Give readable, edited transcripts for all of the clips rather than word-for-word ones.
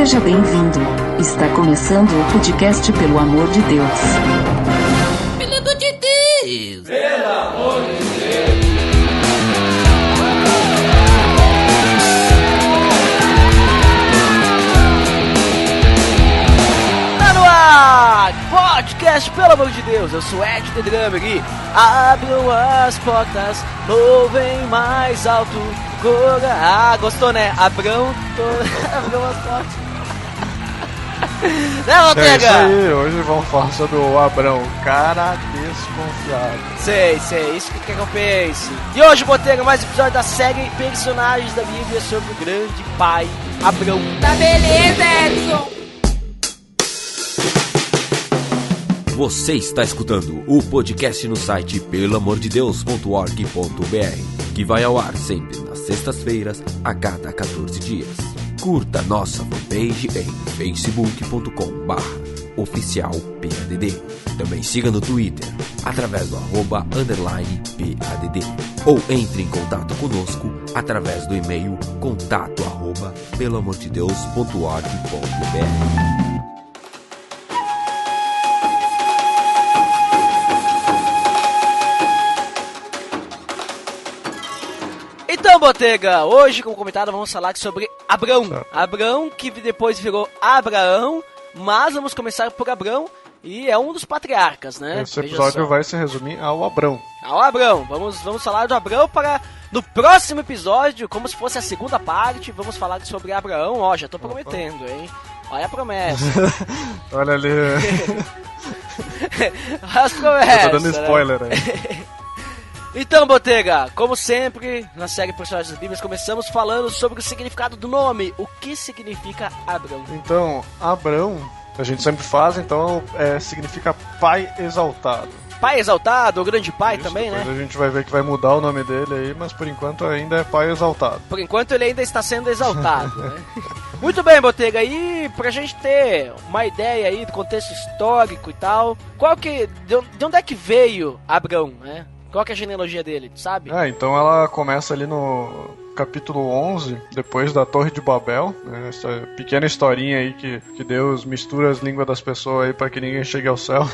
Seja bem-vindo. Está começando o podcast Pelo Amor de Deus. Pelo amor de Deus! Pelo amor de Deus! Tá no ar! Podcast Pelo Amor de Deus! Eu sou Ed The Drummer e abram as portas, movem mais alto. Gostou, né? Abram as portas. Né, Lotega? É isso aí, hoje vamos falar sobre o Abrão, cara desconfiado. Sei, isso que quer que eu pense. E hoje, Botega, mais um episódio da série Personagens da Bíblia sobre o grande pai Abrão. Tá beleza, Edson! Você está escutando o podcast no site pelamordedeus.org.br, que vai ao ar sempre nas sextas-feiras, a cada 14 dias. Curta nossa fanpage em facebook.com/oficialpadd. Também siga no Twitter, através do @_PADD. Ou entre em contato conosco através do e-mail contato@pelamordedeus.org.br. Então, Botega, hoje, como comentado, vamos falar sobre Abrão. Abrão, que depois virou Abraão, mas vamos começar por Abrão, e é um dos patriarcas, né? Esse episódio vai se resumir ao Abrão. Ao Abrão. Vamos falar do Abrão para, no próximo episódio, como se fosse a segunda parte, vamos falar sobre Abraão. Ó, já tô prometendo, hein? Olha a promessa. Olha ali. As promessas. Eu tô dando spoiler aí. Então, Botega, como sempre, na série Personagens das Bíblias, começamos falando sobre o significado do nome. O que significa Abrão? Então, Abrão, a gente sempre faz, então significa pai exaltado. Pai exaltado, ou grande pai Isso, também, depois né? a gente vai ver que vai mudar o nome dele aí, mas por enquanto ainda é pai exaltado. Por enquanto ele ainda está sendo exaltado, né? Muito bem, Botega, e pra gente ter uma ideia aí do contexto histórico e tal, de onde é que veio Abrão, né? Qual que é a genealogia dele, sabe? Então ela começa ali no capítulo 11, depois da Torre de Babel, né, essa pequena historinha aí que Deus mistura as línguas das pessoas aí para que ninguém chegue ao céu.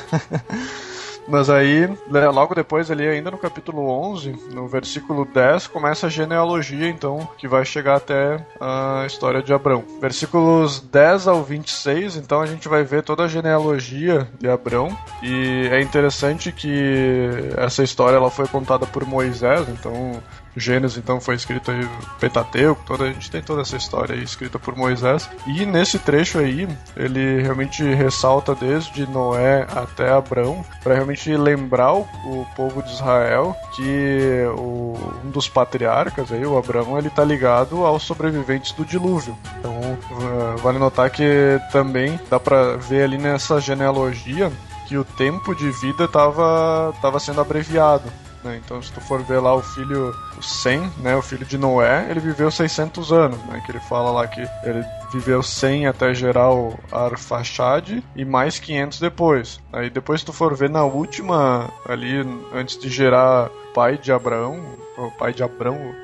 Mas aí, logo depois ali, ainda no capítulo 11, no versículo 10, começa a genealogia, então, que vai chegar até a história de Abrão. Versículos 10 ao 26, então, a gente vai ver toda a genealogia de Abrão. E é interessante que essa história ela foi contada por Moisés, então... Gênesis, então, foi escrito aí, Pentateuco, a gente tem toda essa história aí escrita por Moisés. E nesse trecho aí, ele realmente ressalta desde Noé até Abrão, para realmente lembrar o povo de Israel que um dos patriarcas aí, o Abrão, ele tá ligado aos sobreviventes do dilúvio. Então, vale notar que também dá para ver ali nessa genealogia que o tempo de vida tava sendo abreviado. Então, se tu for ver lá o Sem, né, o filho de Noé, ele viveu 600 anos, né, que ele fala lá que ele viveu 100 até gerar o Arfaxade e mais 500 depois. Aí depois, se tu for ver na última, ali, antes de gerar o pai de Abrão, o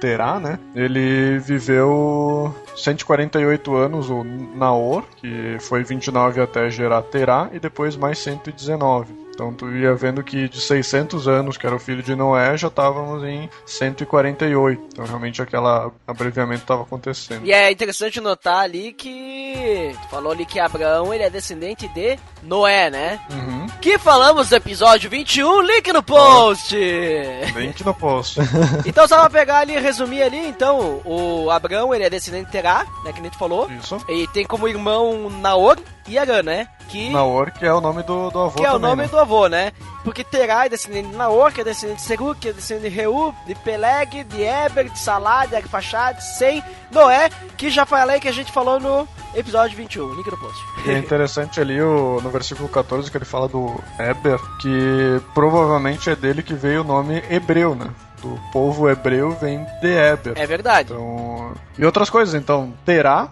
Terá, né, ele viveu 148 anos, o Naor, que foi 29 até gerar Terá, e depois mais 119. Então tu ia vendo que de 600 anos, que era o filho de Noé, já estávamos em 148. Então realmente aquele abreviamento estava acontecendo. E é interessante notar ali que... Tu falou ali que Abraão, ele é descendente de Noé, né? Uhum. Que falamos do episódio 21, link no post! Link no post. Então só pra pegar ali e resumir ali, então, o Abraão, ele é descendente de Terá, né, que a gente falou. Isso. E tem como irmão Naor e Arã, né? Naor, que é o nome do avô que é também, o nome, né, do avô, né? Porque Terá é descendente de Naor, que é descendente de Serug, que é descendente de Reu, de Peleg, de Eber, de Salá, de Arfaxad, de Sem, Noé, que já falei que a gente falou no episódio 21, link no post. E é interessante ali no versículo 14 que ele fala do Eber, que provavelmente é dele que veio o nome hebreu, né? Do povo hebreu vem de Eber. É verdade. Então, e outras coisas, então, Terá,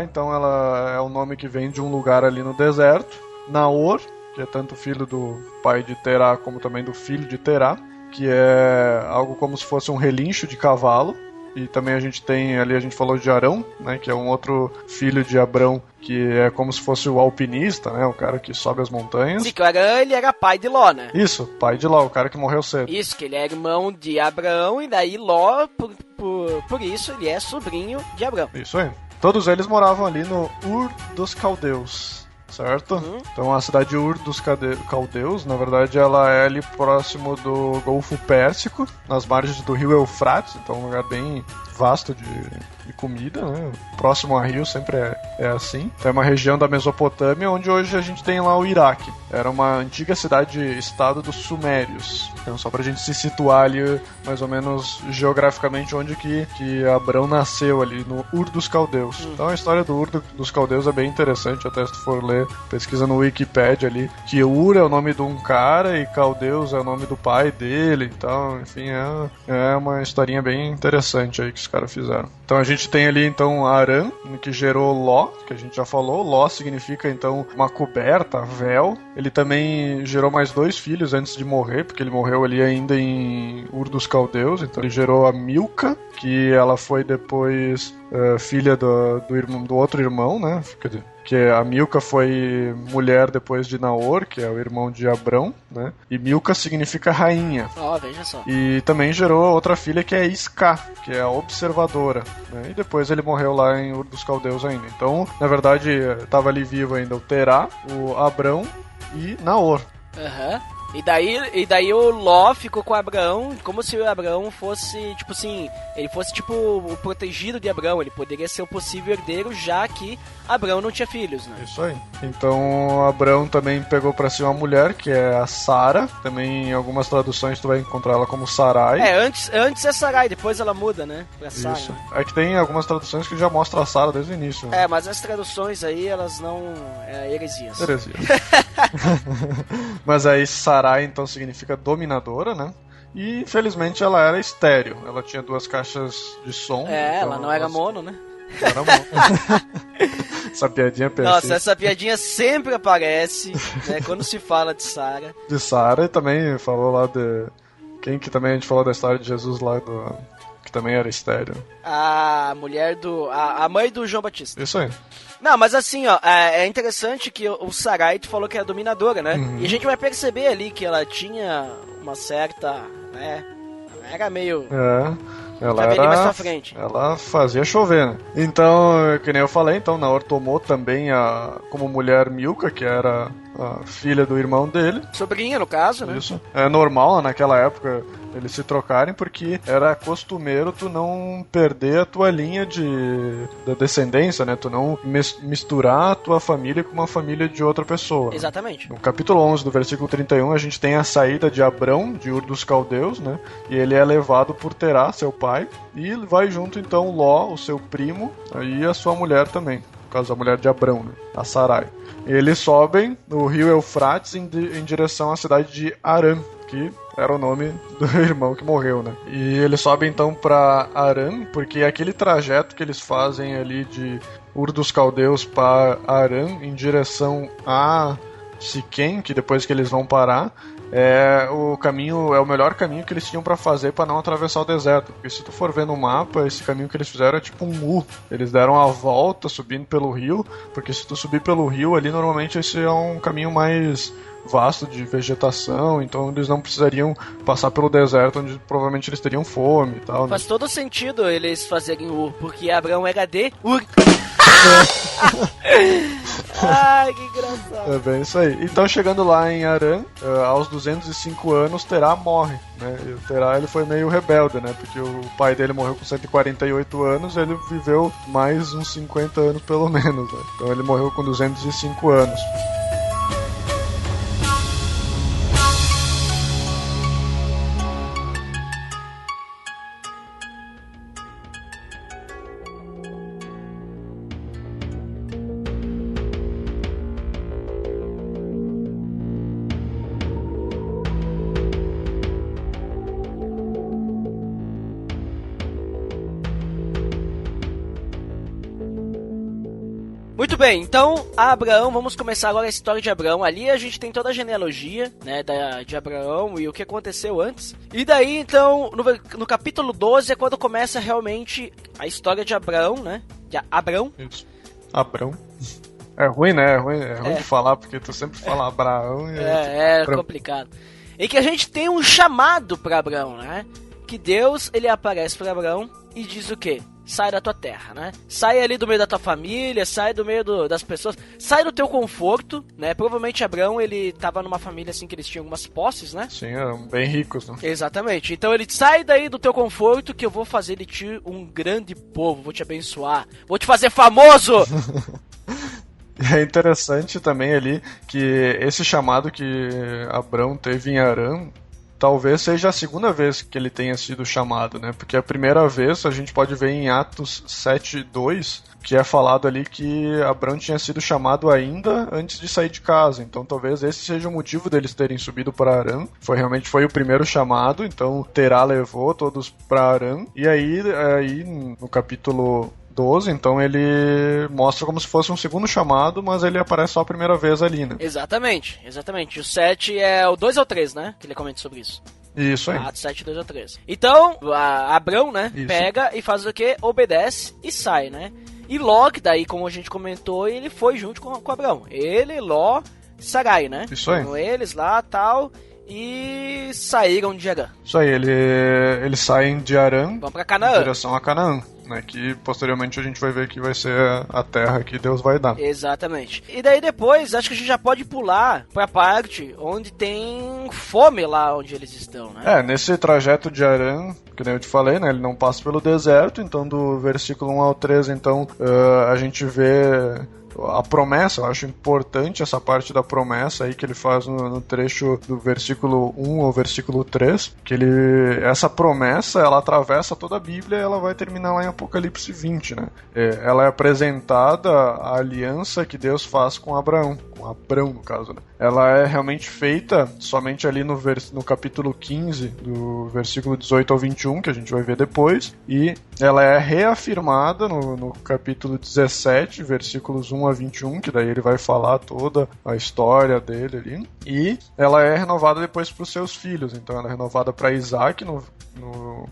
então ela é o nome que vem de um lugar ali no deserto. Naor, que é tanto filho do pai de Terá como também do filho de Terá, que é algo como se fosse um relincho de cavalo. E também a gente tem ali, a gente falou de Arão, né, que é um outro filho de Abrão, que é como se fosse o alpinista, né, o cara que sobe as montanhas. Sim, que o Arã, ele era pai de Ló, né? Isso, pai de Ló, o cara que morreu cedo. Isso, que ele é irmão de Abrão, e daí Ló, por isso, ele é sobrinho de Abrão. Isso aí. Todos eles moravam ali no Ur dos Caldeus. Certo? Então a cidade de Ur dos Caldeus, na verdade, ela é ali próximo do Golfo Pérsico, nas margens do rio Eufrates, então um lugar bem vasto de comida, né? Próximo a rio sempre é assim. É uma região da Mesopotâmia, onde hoje a gente tem lá o Iraque. Era uma antiga cidade-estado dos Sumérios. Então só pra gente se situar ali, mais ou menos geograficamente, onde que Abrão nasceu ali, no Ur dos Caldeus. Então a história do Ur dos Caldeus é bem interessante, até se tu for ler, pesquisa no Wikipedia ali, que Ur é o nome de um cara e Caldeus é o nome do pai dele, então, enfim, é uma historinha bem interessante aí que os caras fizeram. Então a gente tem ali, então, Arã, que gerou Ló, que a gente já falou. Ló significa, então, uma coberta, véu. Ele também gerou mais 2 filhos antes de morrer, porque ele morreu ali ainda em Ur dos Caldeus. Então ele gerou a Milca, que ela foi depois filha do outro irmão, né? Que a Milca foi mulher depois de Naor, que é o irmão de Abrão, né? E Milca significa rainha. Ó, veja só. E também gerou outra filha que é Isca, que é a observadora, né? E depois ele morreu lá em Ur dos Caldeus ainda. Então, na verdade, estava ali vivo ainda o Terá, o Abrão e Naor. Aham. E daí o Ló ficou com o Abraão, como se o Abraão fosse, tipo assim, ele fosse tipo o protegido de Abraão, ele poderia ser o possível herdeiro, já que Abraão não tinha filhos, né? Isso aí. Então Abraão também pegou pra si uma mulher, que é a Sara, também em algumas traduções tu vai encontrar ela como Sarai. Antes é Sarai, depois ela muda, né, pra Sara. Isso. É que tem algumas traduções que já mostram a Sara desde o início. Né? Mas as traduções aí, elas não... heresias. Heresias. Mas aí Sarai então significa dominadora, né? E infelizmente ela era estéril. Ela tinha 2 caixas de som. Então ela não era mono, né? Era mono. Essa piadinha persiste. Nossa, essa piadinha sempre aparece, né? Quando se fala de Sara. De Sara, e também falou lá de... Quem que também a gente falou da história de Jesus lá que também era estéril. A mulher do... A mãe do João Batista. Isso aí. Não, mas assim, ó, é interessante que o Sarai, tu falou que era dominadora, né? E a gente vai perceber ali que ela tinha uma certa, né? Ela era meio... Ela vai ver ali mais pra frente. Ela fazia chover, né? Então, que nem eu falei, então Naor tomou também como mulher Milca, que era a filha do irmão dele. Sobrinha, no caso, né? Isso. É normal naquela época eles se trocarem, porque era costumeiro tu não perder a tua linha da descendência, né? Tu não misturar a tua família com uma família de outra pessoa. Exatamente. No capítulo 11 do versículo 31, a gente tem a saída de Abrão, de Ur dos Caldeus, né? E ele é levado por Terá, seu pai, e vai junto então Ló, o seu primo, e a sua mulher também. No caso, a mulher de Abrão, né? A Sarai. Eles sobem no rio Eufrates em direção à cidade de Arã, que era o nome do irmão que morreu, né? E eles sobem então para Arã, porque aquele trajeto que eles fazem ali de Ur dos Caldeus para Arã em direção a Siquém, que depois que eles vão parar, é o melhor caminho que eles tinham pra fazer pra não atravessar o deserto, porque se tu for ver no mapa, esse caminho que eles fizeram é tipo um U. Eles deram a volta subindo pelo rio, porque se tu subir pelo rio ali, normalmente esse é um caminho mais vasto de vegetação, então eles não precisariam passar pelo deserto, onde provavelmente eles teriam fome e tal, né? Faz todo sentido eles fazerem Ur, porque Abraão era de Ur. Ai, que engraçado. É bem isso aí. Então, chegando lá em Arã, aos 205 anos, Terá morre, né? E o Terá, ele foi meio rebelde, né? Porque o pai dele morreu com 148 anos, ele viveu mais uns 50 anos pelo menos, né? Então ele morreu com 205 anos. Muito Muito bem, então, Abraão, vamos começar agora a história de Abraão. Ali a gente tem toda a genealogia, né, de Abraão e o que aconteceu antes. E daí, então, no capítulo 12 é quando começa realmente a história de Abraão, né? De Abrão. Isso. Abrão. É ruim, né? É ruim de falar, porque tu sempre fala Abraão e... É complicado. E que a gente tem um chamado para Abraão, né? Que Deus, ele aparece para Abraão e diz o quê? Sai da tua terra, né? Sai ali do meio da tua família, sai do meio das pessoas, sai do teu conforto, né? Provavelmente Abraão, ele tava numa família assim que eles tinham algumas posses, né? Sim, eram bem ricos, né? Exatamente. Então ele sai daí do teu conforto que eu vou fazer de ti um grande povo, vou te abençoar, vou te fazer famoso! É interessante também ali que esse chamado que Abrão teve em Harã talvez seja a segunda vez que ele tenha sido chamado, né? Porque a primeira vez a gente pode ver em Atos 7:2, que é falado ali que Abrão tinha sido chamado ainda antes de sair de casa. Então talvez esse seja o motivo deles terem subido para Harã. Realmente foi o primeiro chamado, então Terá levou todos para Harã. E aí no capítulo 12, então ele mostra como se fosse um segundo chamado, mas ele aparece só a primeira vez ali, né? Exatamente. O 7 é o 2 ou 3, né? Que ele comenta sobre isso. Isso aí. Atos 7, 2 ou 3. Então, Abrão, né? Isso. Pega e faz o quê? Obedece e sai, né? E Ló, que daí, como a gente comentou, ele foi junto com Abrão. Ele, Ló, Sarai, né? Isso aí. Com eles lá, tal... E saíram de Harã. Isso aí, eles saem de Harã. Vão pra Canaã. Em direção a Canaã, né? Que posteriormente a gente vai ver que vai ser a terra que Deus vai dar. Exatamente. E daí depois, acho que a gente já pode pular pra parte onde tem fome lá onde eles estão, né? Nesse trajeto de Harã, que nem eu te falei, né? Ele não passa pelo deserto, então do versículo 1 ao 13, então a gente vê... A promessa, eu acho importante essa parte da promessa aí que ele faz no trecho do versículo 1 ao versículo 3, que essa promessa, ela atravessa toda a Bíblia e ela vai terminar lá em Apocalipse 20, né? Ela é apresentada a aliança que Deus faz com Abraão no caso, né? Ela é realmente feita somente ali no capítulo 15, do versículo 18 ao 21, que a gente vai ver depois, e ela é reafirmada no capítulo 17, versículos 1 a 21, que daí ele vai falar toda a história dele ali, e ela é renovada depois para os seus filhos, então ela é renovada para Isaac no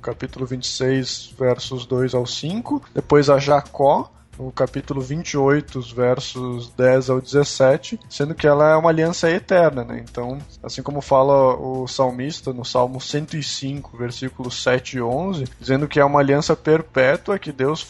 capítulo 26, versos 2 ao 5, depois a Jacó, no capítulo 28, versos 10 ao 17, sendo que ela é uma aliança eterna, né? Então, assim como fala o salmista no Salmo 105, versículos 7 e 11, dizendo que é uma aliança perpétua que Deus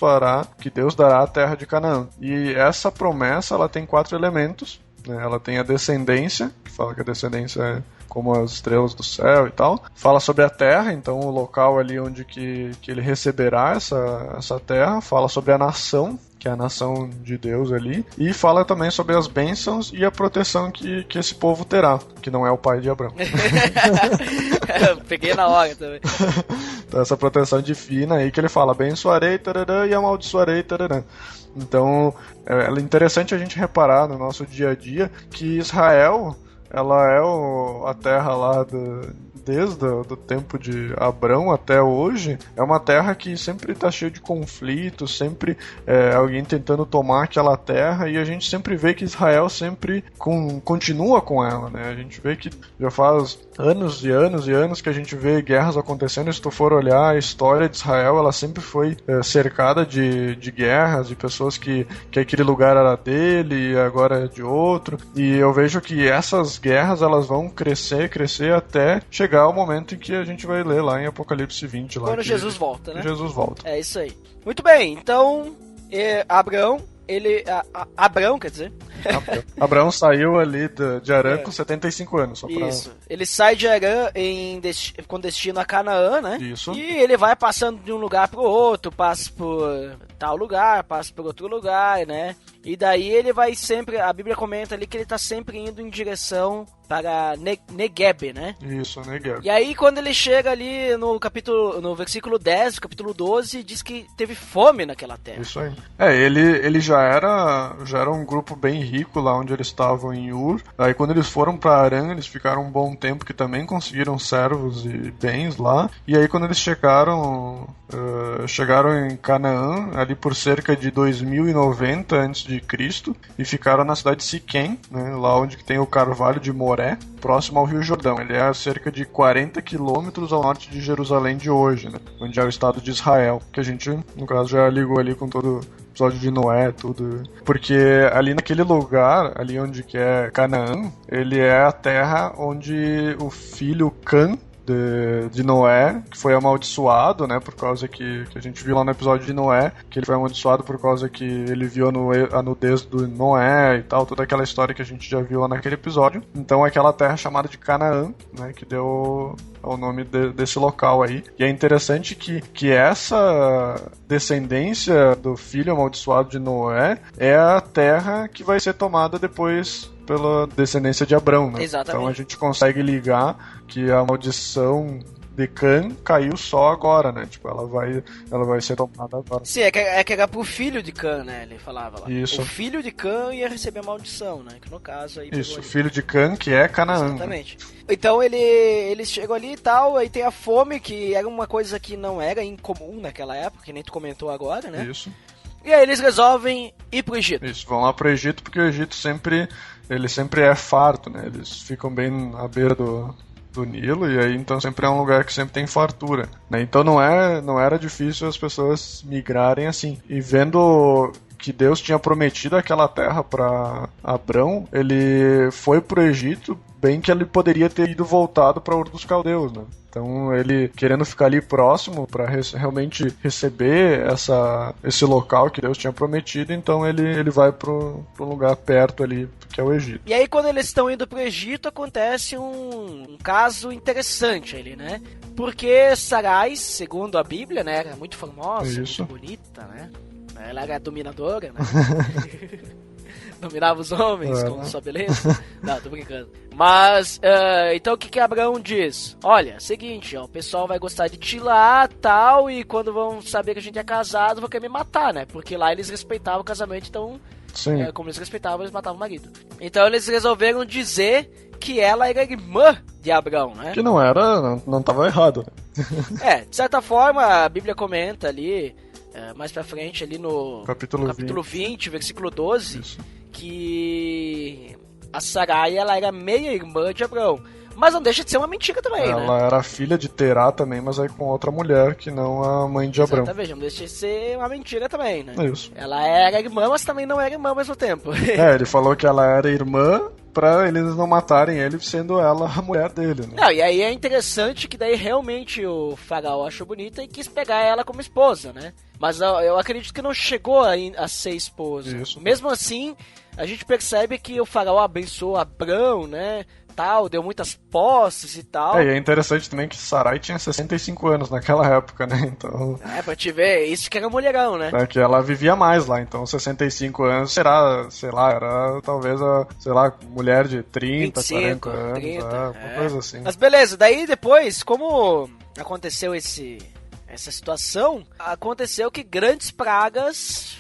dará à terra de Canaã. E essa promessa, ela tem 4 elementos, né? Ela tem a descendência, que fala que a descendência é como as estrelas do céu e tal. Fala sobre a terra, então o local ali onde que ele receberá essa terra. Fala sobre a nação, que é a nação de Deus ali, e fala também sobre as bênçãos e a proteção que esse povo terá, que não é o pai de Abraão. Peguei na hora também. Então essa proteção divina aí que ele fala, abençoarei tarará, e amaldiçoarei tarará. Então é interessante a gente reparar no nosso dia a dia que Israel, ela é a terra lá desde o tempo de Abrão até hoje, é uma terra que sempre está cheia de conflitos, sempre alguém tentando tomar aquela terra, e a gente sempre vê que Israel sempre continua com ela, né? A gente vê que já faz anos e anos e anos que a gente vê guerras acontecendo. Se tu for olhar a história de Israel, ela sempre foi cercada de guerras, de pessoas que aquele lugar era dele e agora é de outro, e eu vejo que essas guerras, elas vão crescer até chegar ao momento em que a gente vai ler lá em Apocalipse 20. Lá quando Jesus volta, né? Jesus volta. É isso aí. Muito bem, então Abraão, Abrão, quer dizer... Abraão saiu ali de Harã com 75 anos. Só pra... Isso. Ele sai de Harã com destino a Canaã, né? Isso. E ele vai passando de um lugar pro outro, passa por tal lugar, passa por outro lugar, né? E daí ele vai sempre... A Bíblia comenta ali que ele tá sempre indo em direção para Negueb, né? Isso, Negueb. E aí quando ele chega ali no versículo 10, capítulo 12, diz que teve fome naquela terra. Isso aí. Ele já era um grupo bem rico, rico lá onde eles estavam em Ur. Aí quando eles foram para Harã, eles ficaram um bom tempo, que também conseguiram servos e bens lá. E aí quando eles chegaram em Canaã, ali por cerca de 2090 a.C., e ficaram na cidade de Siquém, né, lá onde tem o Carvalho de Moré, próximo ao Rio Jordão. Ele é a cerca de 40 quilômetros ao norte de Jerusalém de hoje, né, onde é o estado de Israel, que a gente, no caso, já ligou ali com todo o episódio de Noé, tudo. Porque ali naquele lugar, ali onde que é Canaã, ele é a terra onde o filho Cã de Noé, que foi amaldiçoado, né, por causa que a gente viu lá no episódio de Noé, que ele foi amaldiçoado por causa que ele viu a nudez do Noé e tal, toda aquela história que a gente já viu lá naquele episódio. Então é aquela terra chamada de Canaã, né, que deu o nome desse local aí. E é interessante que essa descendência do filho amaldiçoado de Noé é a terra que vai ser tomada depois pela descendência de Abrão, né? Exatamente. Então a gente consegue ligar que a maldição de Cã caiu só agora, né? Tipo, ela vai ser tomada agora. Sim, é que era pro filho de Cã, né? Ele falava lá. Isso. O filho de Cã ia receber a maldição, né? Que no caso aí... Isso, filho de Cã, que é Canaã. Exatamente. Então eles chegam ali e tal, aí tem a fome, que era uma coisa que não era incomum naquela época, que nem tu comentou agora, né? Isso. E aí eles resolvem ir pro Egito. Isso, vão lá pro Egito, porque o Egito sempre é farto, né? Eles ficam bem à beira do Nilo, e aí então sempre é um lugar que sempre tem fartura, né? Então não era difícil as pessoas migrarem assim. E vendo que Deus tinha prometido aquela terra para Abrão, ele foi pro Egito, bem que ele poderia ter ido voltado para Ur dos Caldeus, né? Então ele querendo ficar ali próximo para realmente receber esse local que Deus tinha prometido, então ele vai pro lugar perto ali, que é o Egito. E aí quando eles estão indo pro Egito, acontece um caso interessante ali, né? Porque Sarai, segundo a Bíblia, né, era muito famosa, muito bonita, né? Ela era dominadora, né? Dominava os homens com sua beleza. Não, tô brincando. Mas, então o que Abraão diz? Olha, seguinte, ó, o pessoal vai gostar de te lá, tal, e quando vão saber que a gente é casado, vão querer me matar, né? Porque lá eles respeitavam o casamento, então, como eles respeitavam, eles matavam o marido. Então eles resolveram dizer que ela era irmã de Abraão, né? Que não tava errado, né? De certa forma, a Bíblia comenta ali, mais pra frente, ali no capítulo 20, versículo 12, Isso. que a Sarai, ela era meia-irmã de Abraão. Mas não deixa de ser uma mentira também, né? Ela era filha de Terá também, mas aí com outra mulher, que não a mãe de Abraão. Exatamente, não deixa de ser uma mentira também, né? Isso. Ela era irmã, mas também não era irmã ao mesmo tempo. Ele falou que ela era irmã pra eles não matarem ele, sendo ela a mulher dele, né? Não, e aí é interessante que daí realmente o faraó achou bonita e quis pegar ela como esposa, né? Mas eu acredito que não chegou a ser esposa. Isso. Mesmo assim, a gente percebe que o faraó abençoou Abrão, né? Tal, deu muitas posses e tal. E é interessante também que Sarai tinha 65 anos naquela época, né? Então... pra te ver, isso que era mulherão, né? Que ela vivia mais lá, então 65 anos será, sei lá, era talvez mulher de 30, 25, 40 anos, 30, uma coisa assim. Mas beleza, daí depois, como aconteceu essa situação, aconteceu que grandes pragas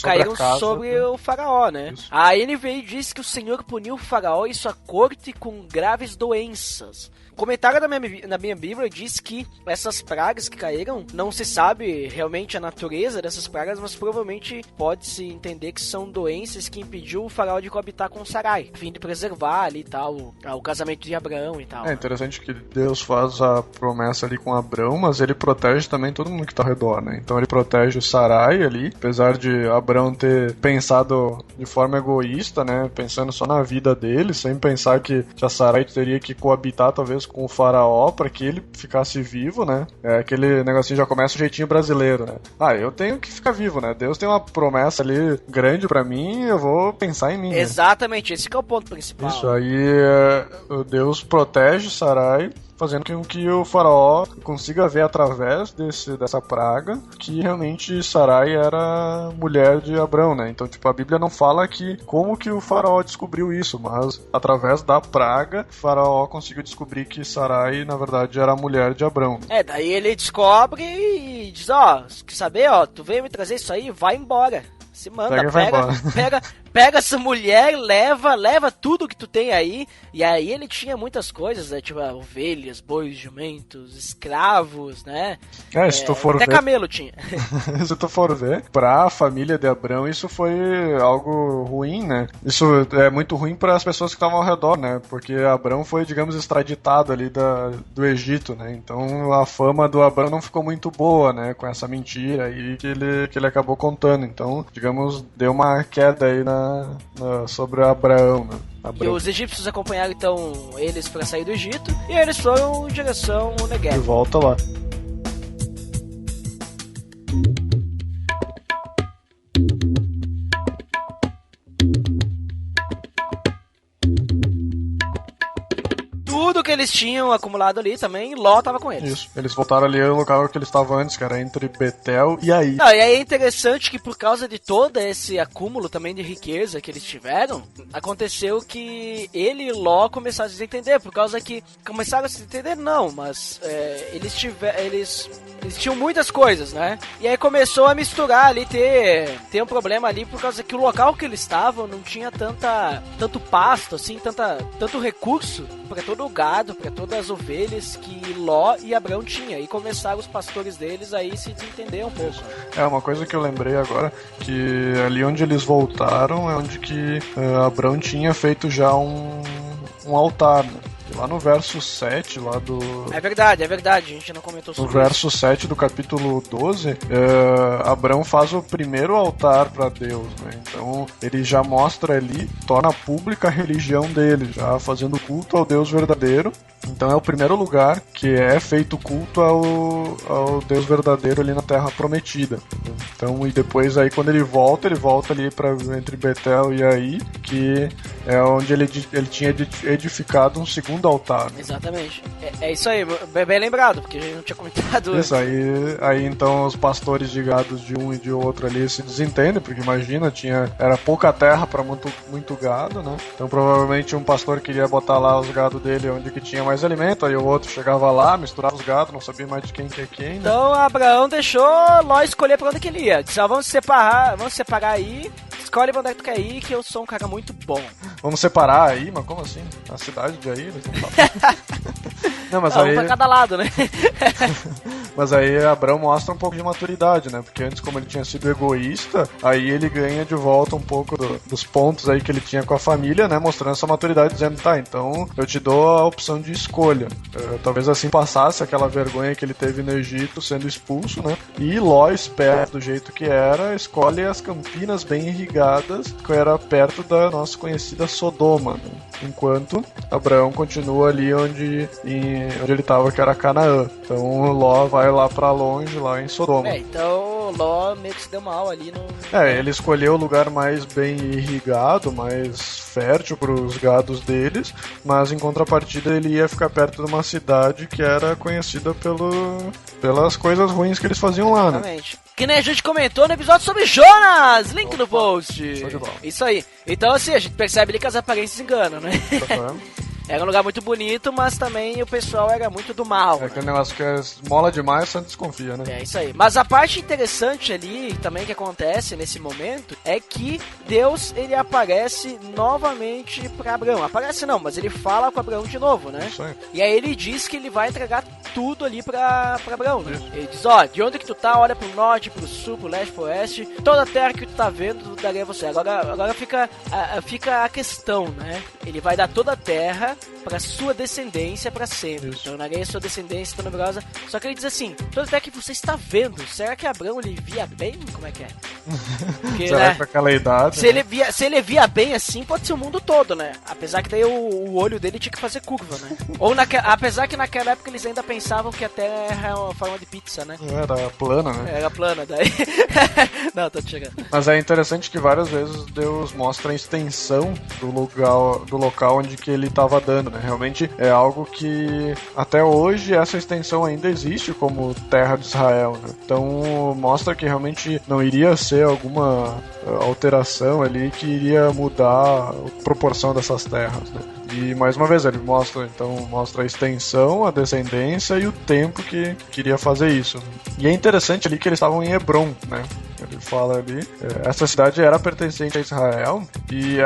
caíram sobre o faraó, né? Isso. A NVI diz que o Senhor puniu o faraó e sua corte com graves doenças. O comentário na minha Bíblia diz que essas pragas que caíram, não se sabe realmente a natureza dessas pragas, mas provavelmente pode-se entender que são doenças que impediu o faraó de coabitar com Sarai, a fim de preservar ali tal, o casamento de Abraão e tal. É interessante que Deus faz a promessa ali com Abraão, mas ele protege também todo mundo que tá ao redor, né? Então ele protege o Sarai ali, apesar de Abraão ter pensado de forma egoísta, né? Pensando só na vida dele, sem pensar que a Sarai teria que coabitar talvez com o faraó para que ele ficasse vivo, né? Aquele negocinho já começa o jeitinho brasileiro, né? Eu tenho que ficar vivo, né? Deus tem uma promessa ali grande para mim, eu vou pensar em mim. Exatamente, esse que é o ponto principal. Isso, aí Deus protege Sarai, fazendo com que o faraó consiga ver através dessa praga que realmente Sarai era mulher de Abrão, né? Então, a Bíblia não fala como que o faraó descobriu isso, mas através da praga, o faraó conseguiu descobrir que Sarai, na verdade, era a mulher de Abrão. Daí ele descobre e diz, quer saber, tu veio me trazer isso aí, vai embora. Se manda, pega essa mulher, leva tudo que tu tem aí. E aí ele tinha muitas coisas, né? Tipo, ovelhas, bois, jumentos, escravos, né? Se tu for até ver... camelo tinha. Se tu for ver, pra família de Abrão isso foi algo ruim, né? Isso é muito ruim para as pessoas que estavam ao redor, né? Porque Abrão foi, digamos, extraditado ali do Egito, né? Então a fama do Abrão não ficou muito boa, né? Com essa mentira aí que ele acabou contando. Então, digamos, deu uma queda aí sobre Abraão, né? E os egípcios acompanharam então eles para sair do Egito e eles foram em direção ao Negev. De volta lá. Tudo que eles tinham acumulado ali também, Ló tava com eles. Isso, eles voltaram ali ao local que eles estavam antes, que era entre Betel e Ai. Não, e aí é interessante que por causa de todo esse acúmulo também de riqueza que eles tiveram, aconteceu que ele e Ló começaram a se entender, por causa que começaram a se entender não, mas eles tinham muitas coisas, né? E aí começou a misturar ali, ter um problema ali, por causa que o local que eles estavam não tinha tanto pasto, assim, tanto recurso para todo o gado, para todas as ovelhas que Ló e Abrão tinham. E começaram os pastores deles aí se desentender um pouco. Uma coisa que eu lembrei agora, que ali onde eles voltaram é onde que Abrão tinha feito já um altar, né? Lá no verso 7, lá do... É verdade, a gente não comentou sobre isso. No verso 7 do capítulo 12, Abrão faz o primeiro altar para Deus, né? Então ele já mostra ali, torna pública a religião dele, já fazendo culto ao Deus verdadeiro. Então é o primeiro lugar que é feito culto ao Deus verdadeiro ali na Terra Prometida. Então, e depois aí quando ele volta ali entre Betel e Ai, que é onde ele tinha edificado um segundo altar. Né? Exatamente. É isso aí, bem lembrado, porque a gente não tinha comentado. Isso, aí então os pastores de gados de um e de outro ali se desentendem, porque imagina, era pouca terra para muito gado, né? Então provavelmente um pastor queria botar lá os gados dele onde que tinha mais alimento, aí o outro chegava lá, misturava os gados, não sabia mais de quem que é quem, né? Então Abraão deixou Ló escolher pra onde que ele ia. Disse, vamos separar aí, escolhe pra onde é que tu quer ir, que eu sou um cara muito bom. Vamos separar aí, mas como assim? A cidade de Ai? Não, mas aí... um pra cada lado, né? Mas aí Abrão mostra um pouco de maturidade, né? Porque antes, como ele tinha sido egoísta, aí ele ganha de volta um pouco dos pontos aí que ele tinha com a família, né? Mostrando essa maturidade, dizendo, tá, então eu te dou a opção de escolha. Talvez assim passasse aquela vergonha que ele teve no Egito, sendo expulso, né? E Ló, esperto do jeito que era, escolhe as campinas bem irrigadas, que era perto da nossa conhecida Sodoma, né? Enquanto Abraão continua ali onde ele estava, que era Canaã. Então Ló vai lá pra longe, lá em Sodoma. Então Ló meio que se deu mal ali no... Ele escolheu o lugar mais bem irrigado, mais fértil para os gados deles, mas em contrapartida ele ia ficar perto de uma cidade que era conhecida pelas coisas ruins que eles faziam lá, né? Exatamente. Que nem a gente comentou no episódio sobre Jonas, link no post. Isso aí. Então assim, a gente percebe ali que as aparências enganam, né? Era um lugar muito bonito, mas também o pessoal era muito do mal. Aquele negócio que mola demais, você desconfia, né? É isso aí. Mas a parte interessante ali, também que acontece nesse momento, é que Deus, ele aparece novamente pra Abraão. Aparece não, mas ele fala com Abraão de novo, né? Isso aí. E aí ele diz que ele vai entregar tudo ali pra Abraão, né? Ele diz, ó, de onde que tu tá, olha pro norte, pro sul, pro leste, pro oeste, toda a terra que tu tá vendo, tu darei a você. Agora fica a questão, né? Ele vai dar toda a terra para sua descendência para sempre. Isso. Então, narei a sua descendência tão numerosa. Só que ele diz assim, toda terra que você está vendo, será que Abraão ele via bem? Como é que é? Porque, será que aquela idade... Se ele via bem assim, pode ser o mundo todo, né? Apesar que daí o olho dele tinha que fazer curva, né? Ou apesar que naquela época eles ainda pensavam que a terra era uma forma de pizza, né? Era plana, né? Era plana, daí... Não, tô te chegando. Mas é interessante que várias vezes Deus mostra a extensão do local onde que ele estava dando, né? Realmente é algo que até hoje essa extensão ainda existe como terra de Israel, né? Então mostra que realmente não iria ser alguma alteração ali que iria mudar a proporção dessas terras, né? E mais uma vez ele mostra a extensão, a descendência e o tempo que queria fazer isso. E é interessante ali que eles estavam em Hebron, né? ele fala ali. Essa cidade era pertencente a Israel e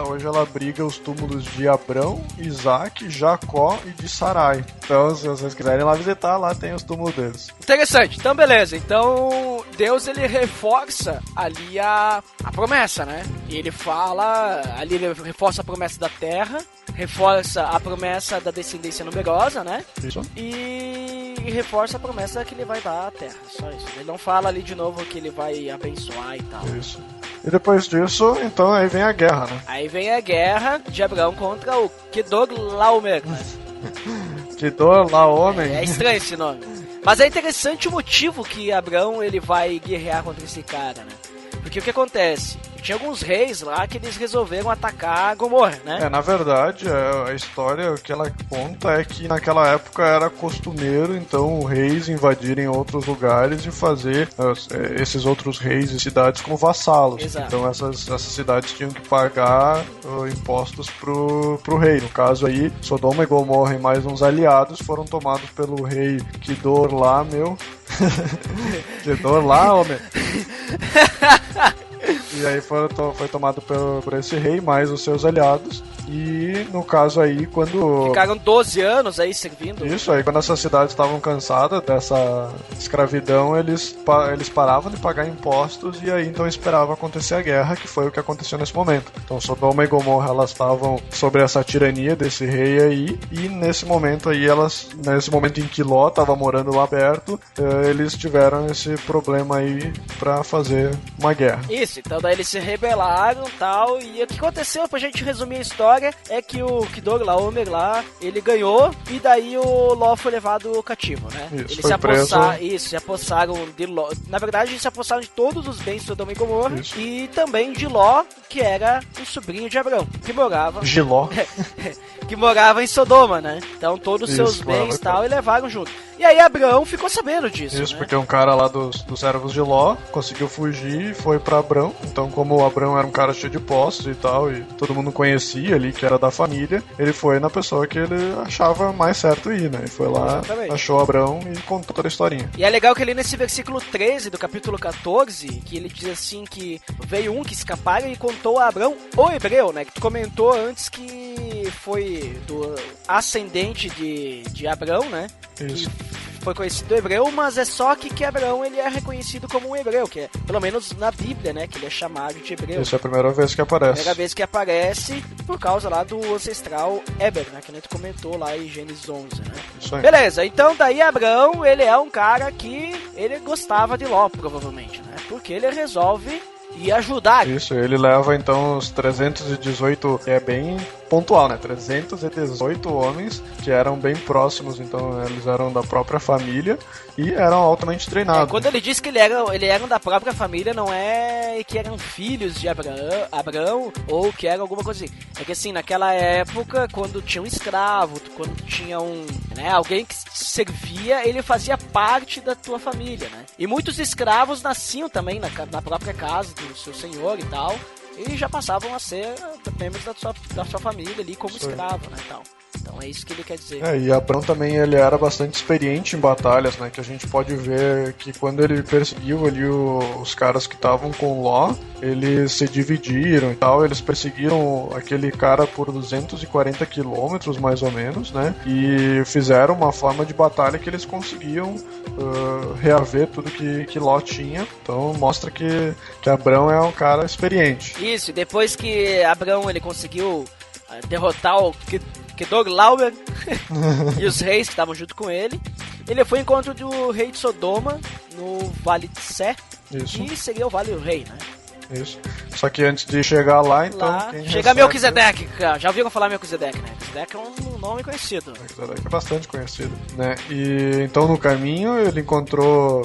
hoje ela abriga os túmulos de Abrão, Isaac, Jacó e de Sarai. Então, se vocês quiserem lá visitar, lá tem os túmulos deles. Interessante. Então, beleza. Então, Deus, ele reforça ali a promessa, né? E ele fala, ali ele reforça a promessa da terra, reforça a promessa da descendência numerosa, né? Isso. E reforça a promessa que ele vai dar à terra. Só isso. Ele não fala ali de novo que ele vai abençoar e tal. Isso. E depois disso, então, aí vem a guerra, né? Aí vem a guerra de Abraão contra o Kedorlaomer, né? Kedorlaomer. É estranho esse nome. Mas é interessante o motivo que Abraão ele vai guerrear contra esse cara, né? Porque o que acontece? Tinha alguns reis lá que eles resolveram atacar Gomorra, né? Na verdade, a história, o que ela conta é que naquela época era costumeiro, então, reis invadirem outros lugares e fazer esses outros reis e cidades como vassalos. Exato. Então essas cidades tinham que pagar impostos pro rei. No caso aí, Sodoma e Gomorra e mais uns aliados foram tomados pelo rei Kedorlaomer. Kedorlaomer. E aí foi tomado por esse rei, mais os seus aliados. E no caso aí, quando... Ficaram 12 anos aí servindo. Isso, aí quando essas cidades estavam cansadas dessa escravidão, eles paravam de pagar impostos e aí então esperavam acontecer a guerra, que foi o que aconteceu nesse momento. Então Sodoma e Gomorra, elas estavam sobre essa tirania desse rei aí, e nesse momento aí, nesse momento em que Ló estava morando lá perto, eles tiveram esse problema aí pra fazer uma guerra. Isso, então daí eles se rebelaram e tal, e o que aconteceu, pra gente resumir a história, é que o Kedorlaomer lá, ele ganhou, e daí o Ló foi levado cativo, né? Isso, eles se apossaram de Ló. Na verdade, se apossaram de todos os bens de Sodoma e Gomorra, isso. E também de Ló, que era o sobrinho de Abraão, que morava... Giló. que morava em Sodoma, né? Então todos os seus bens e tal, e levaram junto. E aí Abraão ficou sabendo disso, Isso, né? porque um cara lá dos servos de Ló conseguiu fugir e foi pra Abrão. Então, como o Abrão era um cara cheio de posses e tal, e todo mundo conhecia ali, que era da família, ele foi na pessoa que ele achava mais certo ir, né? E foi lá, exatamente, achou Abrão e contou toda a historinha. E é legal que ali nesse versículo 13 do capítulo 14, que ele diz assim que veio um que escaparam e contou a Abrão, o hebreu, né? Que tu comentou antes que foi do ascendente de Abrão, né? Isso. Que foi conhecido hebreu, mas é só que Abraão ele é reconhecido como um hebreu, que é, pelo menos na Bíblia, né? Que ele é chamado de hebreu. Isso é a primeira vez que aparece. Primeira vez que aparece por causa lá do ancestral Eber, né? Que a gente comentou lá em Gênesis 11, né? Isso aí. Beleza, então daí Abraão, ele é um cara que ele gostava de Ló, provavelmente, né? Porque ele resolve ir ajudar. Isso, ele leva então os 318, é bem pontual, né? 318 homens que eram bem próximos, então eles eram da própria família e eram altamente treinados. Quando ele diz que ele eram da própria família, não é que eram filhos de Abraão ou que eram alguma coisa assim. É que assim, naquela época, quando tinha um escravo, quando tinha alguém que servia, ele fazia parte da tua família, né? E muitos escravos nasciam também na própria casa do seu senhor e tal, e já passavam a ser membros da sua família ali como escravo, né, tal. Então é isso que ele quer dizer. E Abrão também ele era bastante experiente em batalhas, né? Que a gente pode ver que quando ele perseguiu ali os caras que estavam com Ló, eles se dividiram e tal, eles perseguiram aquele cara por 240 quilômetros mais ou menos, né? E fizeram uma forma de batalha que eles conseguiam reaver tudo que Ló tinha. Então mostra que Abrão é um cara experiente. Isso, e depois que Abrão ele conseguiu derrotar o Kedorlaomer e os reis que estavam junto com ele, ele foi ao encontro do rei de Sodoma no Vale de Sé, que seria o Vale do Rei, né? Isso. Só que antes de chegar lá, então... Chega Melquisedeque, cara. Já ouviram falar Melquisedeque, né? Melquisedeque é um nome conhecido. Melquisedeque é bastante conhecido, né? E então no caminho ele encontrou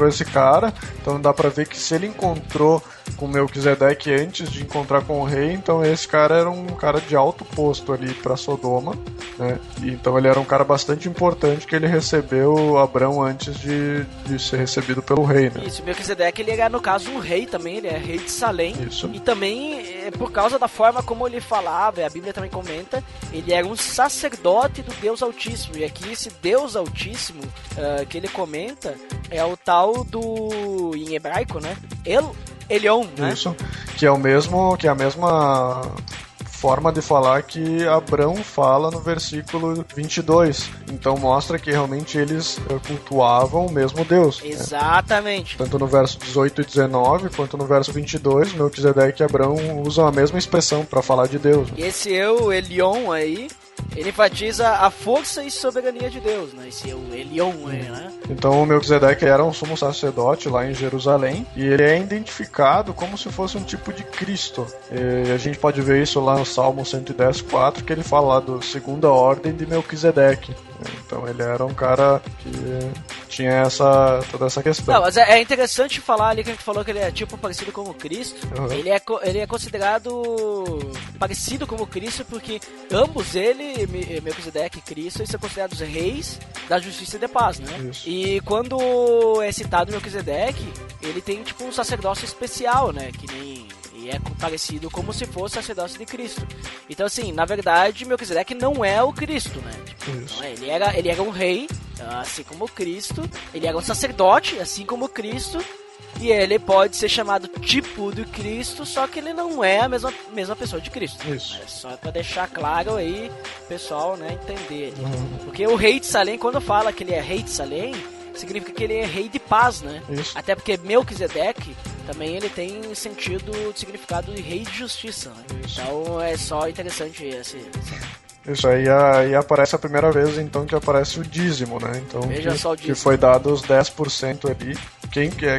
esse cara, então dá pra ver que se ele encontrou com Melquisedeque antes de encontrar com o rei, então esse cara era um cara de alto posto ali pra Sodoma, né? E então ele era um cara bastante importante, que ele recebeu Abrão antes de ser recebido pelo rei, né? Isso, Melquisedeque, ele era no caso um rei também, ele é rei de Salém. Isso. E também, por causa da forma como ele falava, a Bíblia também comenta, ele era um sacerdote do Deus Altíssimo. E aqui esse Deus Altíssimo que ele comenta é o tal do, em hebraico, né? Elion, né? Isso, que é a mesma forma de falar que Abrão fala no versículo 22. Então mostra que realmente eles cultuavam o mesmo Deus. Exatamente. Né? Tanto no verso 18 e 19, quanto no verso 22, Melquisedeque e Abrão usam a mesma expressão para falar de Deus. Né? E esse Elion aí, ele enfatiza a força e soberania de Deus, né? Esse Elion aí, né? Então o Melquisedeque era um sumo sacerdote lá em Jerusalém, e ele é identificado como se fosse um tipo de Cristo. E a gente pode ver isso lá no Salmo 110:4, que ele fala lá do segunda ordem de Melquisedeque. Então ele era um cara que tinha toda essa questão. Não, mas é interessante falar ali que a gente falou que ele é tipo parecido com o Cristo. Uhum. Ele é considerado parecido com o Cristo porque ambos ele, Melquisedeque e Cristo, eles são considerados reis da justiça e da paz, né? Isso. E quando é citado Melquisedeque, ele tem tipo um sacerdócio especial, né? Que nem... E é parecido como se fosse o sacerdócio de Cristo. Então, assim, na verdade, Melquisedeque não é o Cristo, né? Tipo, ele era um rei, assim como o Cristo. Ele era um sacerdote, assim como o Cristo. E ele pode ser chamado tipo do Cristo, só que ele não é a mesma pessoa de Cristo. Isso. É só pra deixar claro aí, pessoal, né, entender. Porque o rei de Salém, quando fala que ele é rei de Salém, significa que ele é rei de paz, né? Isso. Até porque Melquisedeque também ele tem sentido, significado de rei de justiça, né? Então é só interessante esse... Isso aí aparece a primeira vez, então, que aparece o dízimo, né? Então, veja só o dízimo. Que foi dado os 10% ali.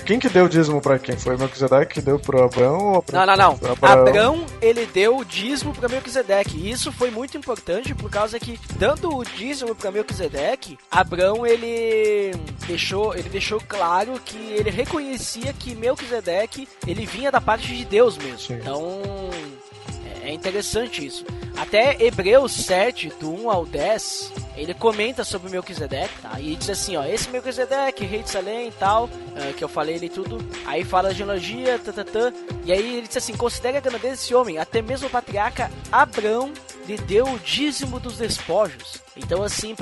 Quem que deu o dízimo pra quem? Foi Melquisedeque que deu pro Abrão? Ou Não. Abrão, ele deu o dízimo pra Melquisedeque. E isso foi muito importante por causa que, dando o dízimo pra Melquisedeque, Abrão, ele deixou claro que ele reconhecia que Melquisedeque, ele vinha da parte de Deus mesmo. Sim. Então... é interessante isso. Até Hebreus 7, do 1 ao 10, ele comenta sobre Melquisedeque, tá? E diz assim, ó, esse Melquisedeque, rei de Salém e tal, que eu falei ali tudo, aí fala a genealogia, e aí ele diz assim, considere a grandeza desse homem, até mesmo o patriarca Abrão lhe deu o dízimo dos despojos. Então, assim,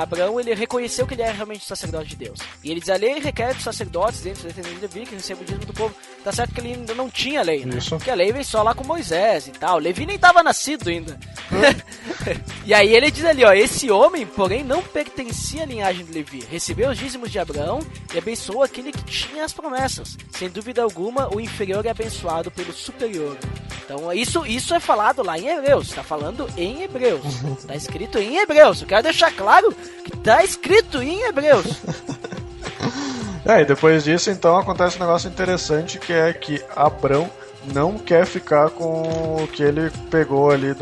Abrão, ele reconheceu que ele era realmente sacerdote de Deus. E ele diz, a lei requer dos sacerdotes dentro do descendente de Levi, que recebe o dízimo do povo. Tá certo que ele ainda não tinha lei, né? Isso. Porque a lei veio só lá com Moisés e tal. Levi nem tava nascido ainda. E aí ele diz ali, ó, esse homem, porém, não pertencia à linhagem de Levi. Recebeu os dízimos de Abraão e abençoou aquele que tinha as promessas. Sem dúvida alguma, o inferior é abençoado pelo superior. Então, isso é falado lá em Hebreus. Tá falando em Hebreus. Tá escrito em Hebreus. Eu quero deixar claro que tá escrito em Hebreus. E depois disso, então, acontece um negócio interessante, que é que Abrão não quer ficar com o que ele pegou ali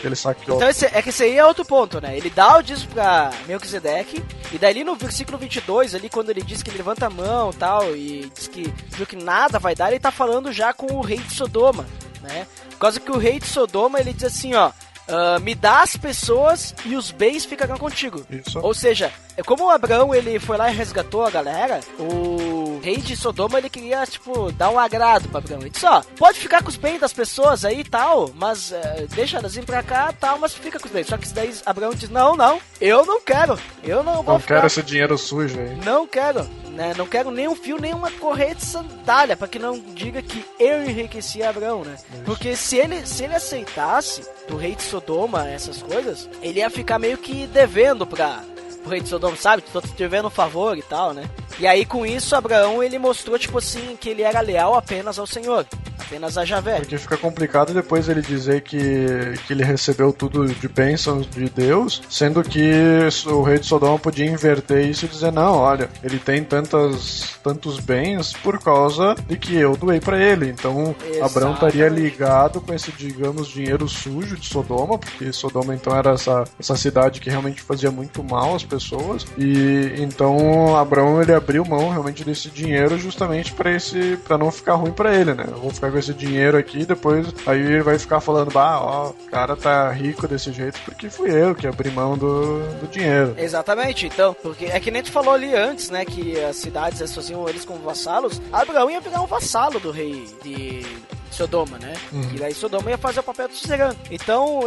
que ele saqueou. Então esse aí é outro ponto, né? Ele dá o dízimo pra Melquisedeque, e daí no versículo 22, ali quando ele diz que ele levanta a mão e tal, e diz que viu que nada vai dar, ele tá falando já com o rei de Sodoma, né? Por causa que o rei de Sodoma, ele diz assim, ó, me dá as pessoas e os bens ficarão contigo. Isso. Ou seja, como o Abraão ele foi lá e resgatou a galera, o rei de Sodoma ele queria, tipo, dar um agrado pra Abraão. Ele disse, ó, pode ficar com os bens das pessoas aí e tal, mas deixa elas vir pra cá e tal, mas fica com os bens. Só que daí Abraão diz, não, eu não quero. Eu não vou ficar. Não quero esse dinheiro sujo aí. Não quero, né? Não quero nem um fio, nem uma correia de sandália, pra que não diga que eu enriqueci Abraão, né? Isso. Porque se ele aceitasse do rei de Sodoma essas coisas, ele ia ficar meio que devendo pro rei de Sodoma, sabe? Tô te devendo um favor e tal, né? E aí com isso Abraão ele mostrou tipo assim que ele era leal apenas ao Senhor, apenas a Javé. Porque fica complicado depois ele dizer que ele recebeu tudo de bênçãos de Deus, sendo que o rei de Sodoma podia inverter isso e dizer, não, olha, ele tem tantos bens por causa de que eu doei pra ele. Então Abraão estaria ligado com esse, digamos, dinheiro sujo de Sodoma, porque Sodoma então era essa cidade que realmente fazia muito mal às pessoas, e então Abraão ele abriu mão realmente desse dinheiro justamente pra não ficar ruim pra ele, né? Eu vou ficar com pego esse dinheiro aqui, depois aí ele vai ficar falando, ó, o cara tá rico desse jeito porque fui eu que abri mão do dinheiro. Exatamente, então, porque é que nem tu falou ali antes, né, que as cidades associam eles como vassalos. Abraão ia virar um vassalo do rei de Sodoma, né? E daí Sodoma ia fazer o papel do suzerano. Então,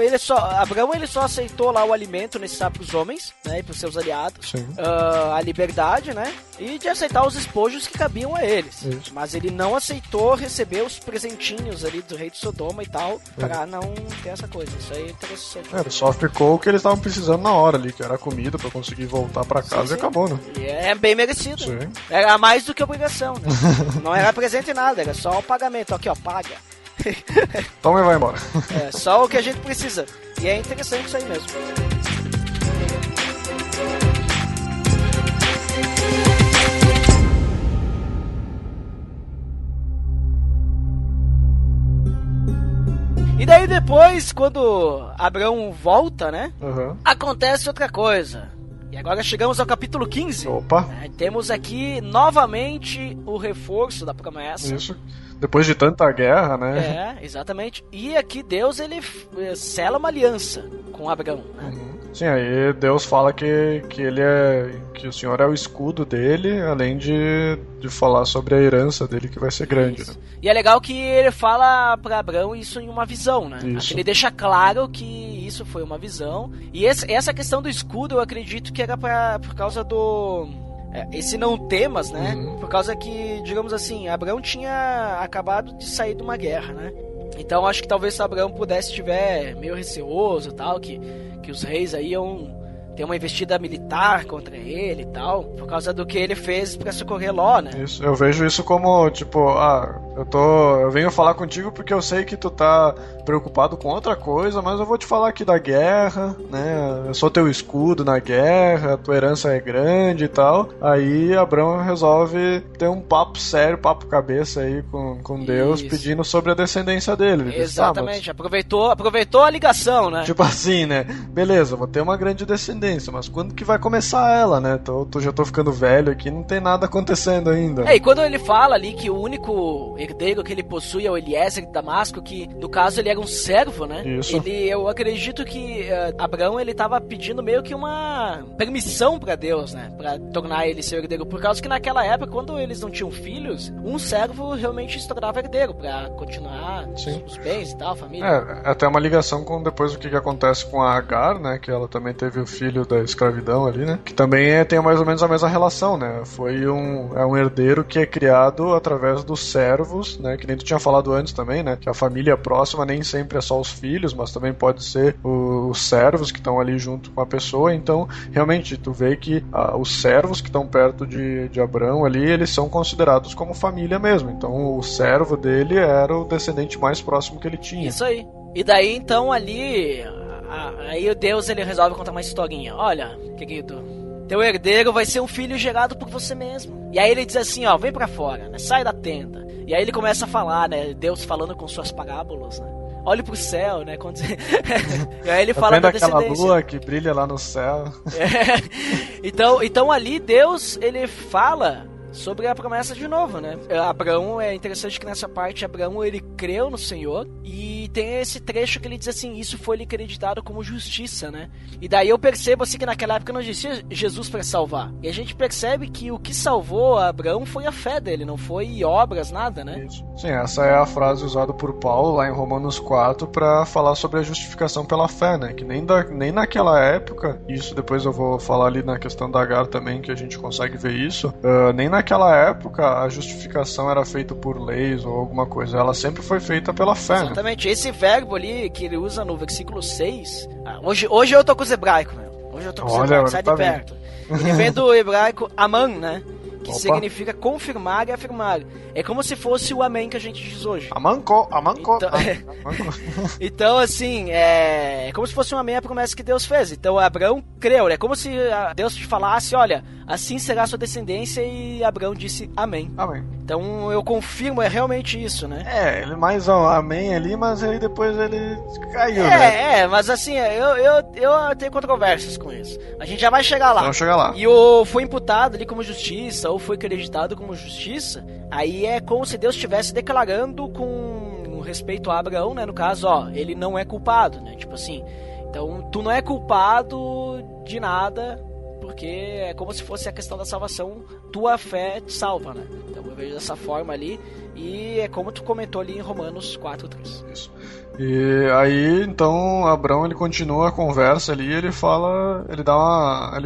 Abraão ele só aceitou lá o alimento necessário pros homens, né, e pros seus aliados, a liberdade, né, e de aceitar os espojos que cabiam a eles. Isso. Mas ele não aceitou receber os presentinhos ali do rei de Sodoma e tal, pra não ter essa coisa. Isso aí é interessante. Ele só ficou o que eles estavam precisando na hora ali, que era a comida pra conseguir voltar pra casa, e acabou, né? E é bem merecido. Né? Era mais do que obrigação, né? Não era presente nada, era só o pagamento. Aqui, ó, paga. Toma e vai embora. É só o que a gente precisa. E é interessante isso aí mesmo. E daí depois, quando Abraão volta, né? Acontece outra coisa. E agora chegamos ao capítulo 15. Opa! Temos aqui novamente o reforço da promessa. Isso. Depois de tanta guerra, né? É, exatamente. E aqui Deus, ele sela uma aliança com Abraão, né? Sim, aí Deus fala que o Senhor é o escudo dele, além de falar sobre a herança dele, que vai ser grande, né? E é legal que ele fala pra Abraão isso em uma visão, né? Isso. Ele deixa claro que isso foi uma visão. E essa questão do escudo, eu acredito que era por causa do... esse não temas, né? Por causa que, digamos assim, Abraão tinha acabado de sair de uma guerra, né? Então acho que talvez se Abraão pudesse estiver meio receoso e tal, que os reis aí iam ter uma investida militar contra ele e tal, por causa do que ele fez pra socorrer Ló, né? Isso, eu vejo isso como, tipo, eu venho falar contigo porque eu sei que tu tá preocupado com outra coisa, mas eu vou te falar aqui da guerra, né? Eu sou teu escudo na guerra, tua herança é grande e tal. Aí Abraão resolve ter um papo sério, papo cabeça aí com Deus, pedindo sobre a descendência dele. Exatamente, aproveitou a ligação, né? Tipo assim, né? Beleza, vou ter uma grande descendência, mas quando que vai começar ela, né? Já tô ficando velho aqui, não tem nada acontecendo ainda. E quando ele fala ali que o único herdeiro que ele possui é o Eliezer de Damasco, que no caso ele era um servo, né? Isso. Eu acredito que Abraão, ele tava pedindo meio que uma permissão pra Deus, né? Pra tornar ele seu herdeiro, por causa que naquela época, quando eles não tinham filhos, um servo realmente se tornava herdeiro pra continuar os bens e tal, a família. Até uma ligação com depois o que acontece com a Agar, né? Que ela também teve o filho da escravidão ali, né? Que também tem mais ou menos a mesma relação, né? Foi um herdeiro que é criado através dos servos, né? Que nem tu tinha falado antes também, né? Que a família próxima nem sempre é só os filhos, mas também pode ser os servos que estão ali junto com a pessoa. Então, realmente, tu vê que os servos que estão perto de Abraão ali, eles são considerados como família mesmo. Então, o servo dele era o descendente mais próximo que ele tinha. Isso aí. E daí, então, ali... Aí o Deus, ele resolve contar uma historinha. Olha, querido, teu herdeiro vai ser um filho gerado por você mesmo. E aí ele diz assim, ó, vem pra fora, né? Sai da tenda. E aí ele começa a falar, né? Deus falando com suas parábolas, né? Olhe pro céu, né? E aí ele fala da descendência. Aquela lua que brilha lá no céu. Então ali Deus, ele fala sobre a promessa de novo, né? Abraão, é interessante que nessa parte Abraão, ele creu no Senhor, e tem esse trecho que ele diz assim, isso foi lhe acreditado como justiça, né? E daí eu percebo assim que naquela época não existia Jesus para salvar, e a gente percebe que o que salvou Abraão foi a fé dele, não foi obras, nada, né? Isso. Sim, essa é a frase usada por Paulo lá em Romanos 4 para falar sobre a justificação pela fé, né? Que nem naquela época, isso depois eu vou falar ali na questão da Agar também, que a gente consegue ver isso, nem naquela época a justificação era feita por leis ou alguma coisa, ela sempre foi feita pela fé. Exatamente, né? Esse verbo ali que ele usa no versículo 6, hoje eu tô com os hebraicos, meu. Hoje eu tô com os hebraicos, sai de perto. Ele vem do hebraico aman, né? Que significa confirmar e afirmar. É como se fosse o amém que a gente diz hoje. Amanco. Então, assim, é como se fosse um amém a promessa que Deus fez. Então, Abraão creu. É como se Deus te falasse, olha, assim será a sua descendência, e Abraão disse amém. Amém. Então, eu confirmo, é realmente isso, né? Ele mais amém ali, mas aí depois ele caiu, né? Mas assim, eu tenho controvérsias com isso. A gente já vai chegar lá. Vamos chegar lá. E foi imputado ali como justiça, ou foi acreditado como justiça, aí é como se Deus estivesse declarando com respeito a Abraão, né? No caso, ele não é culpado, né? Tipo assim, então tu não é culpado de nada, porque é como se fosse a questão da salvação, tua fé te salva, né? Então eu vejo dessa forma ali, e é como tu comentou ali em Romanos 4:3. Isso. E aí, então, Abraão, ele continua a conversa ali, ele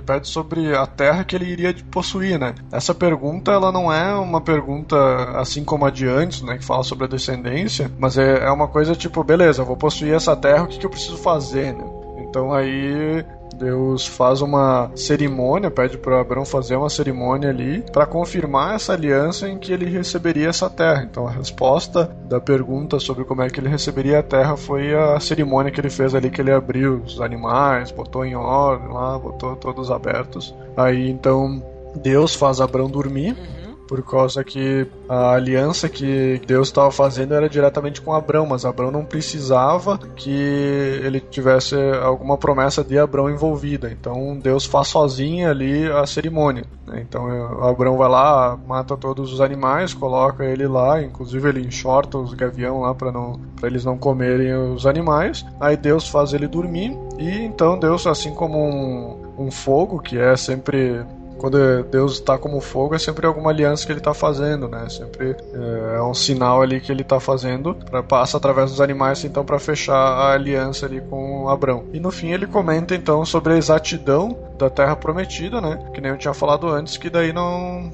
pede sobre a terra que ele iria possuir, né? Essa pergunta, ela não é uma pergunta assim como a de antes, né, que fala sobre a descendência, mas é uma coisa tipo, beleza, eu vou possuir essa terra, o que eu preciso fazer, né? Então aí Deus faz uma cerimônia, pede para Abraão fazer uma cerimônia ali para confirmar essa aliança em que ele receberia essa terra. Então a resposta da pergunta sobre como é que ele receberia a terra foi a cerimônia que ele fez ali, que ele abriu os animais, botou em ordem lá, botou todos abertos. Aí então Deus faz Abraão dormir, por causa que a aliança que Deus estava fazendo era diretamente com Abraão, mas Abraão não precisava que ele tivesse alguma promessa de Abraão envolvida. Então Deus faz sozinho ali a cerimônia, né? Então Abraão vai lá, mata todos os animais, coloca ele lá, inclusive ele enxorta os gavião lá para eles não comerem os animais. Aí Deus faz ele dormir, e então Deus, assim como um fogo, que é sempre... Quando Deus está como fogo, é sempre alguma aliança que ele está fazendo, né? Sempre é um sinal ali que ele está fazendo, passa através dos animais, então, para fechar a aliança ali com Abraão. E no fim ele comenta então sobre a exatidão da terra prometida, né? Que nem eu tinha falado antes, que daí não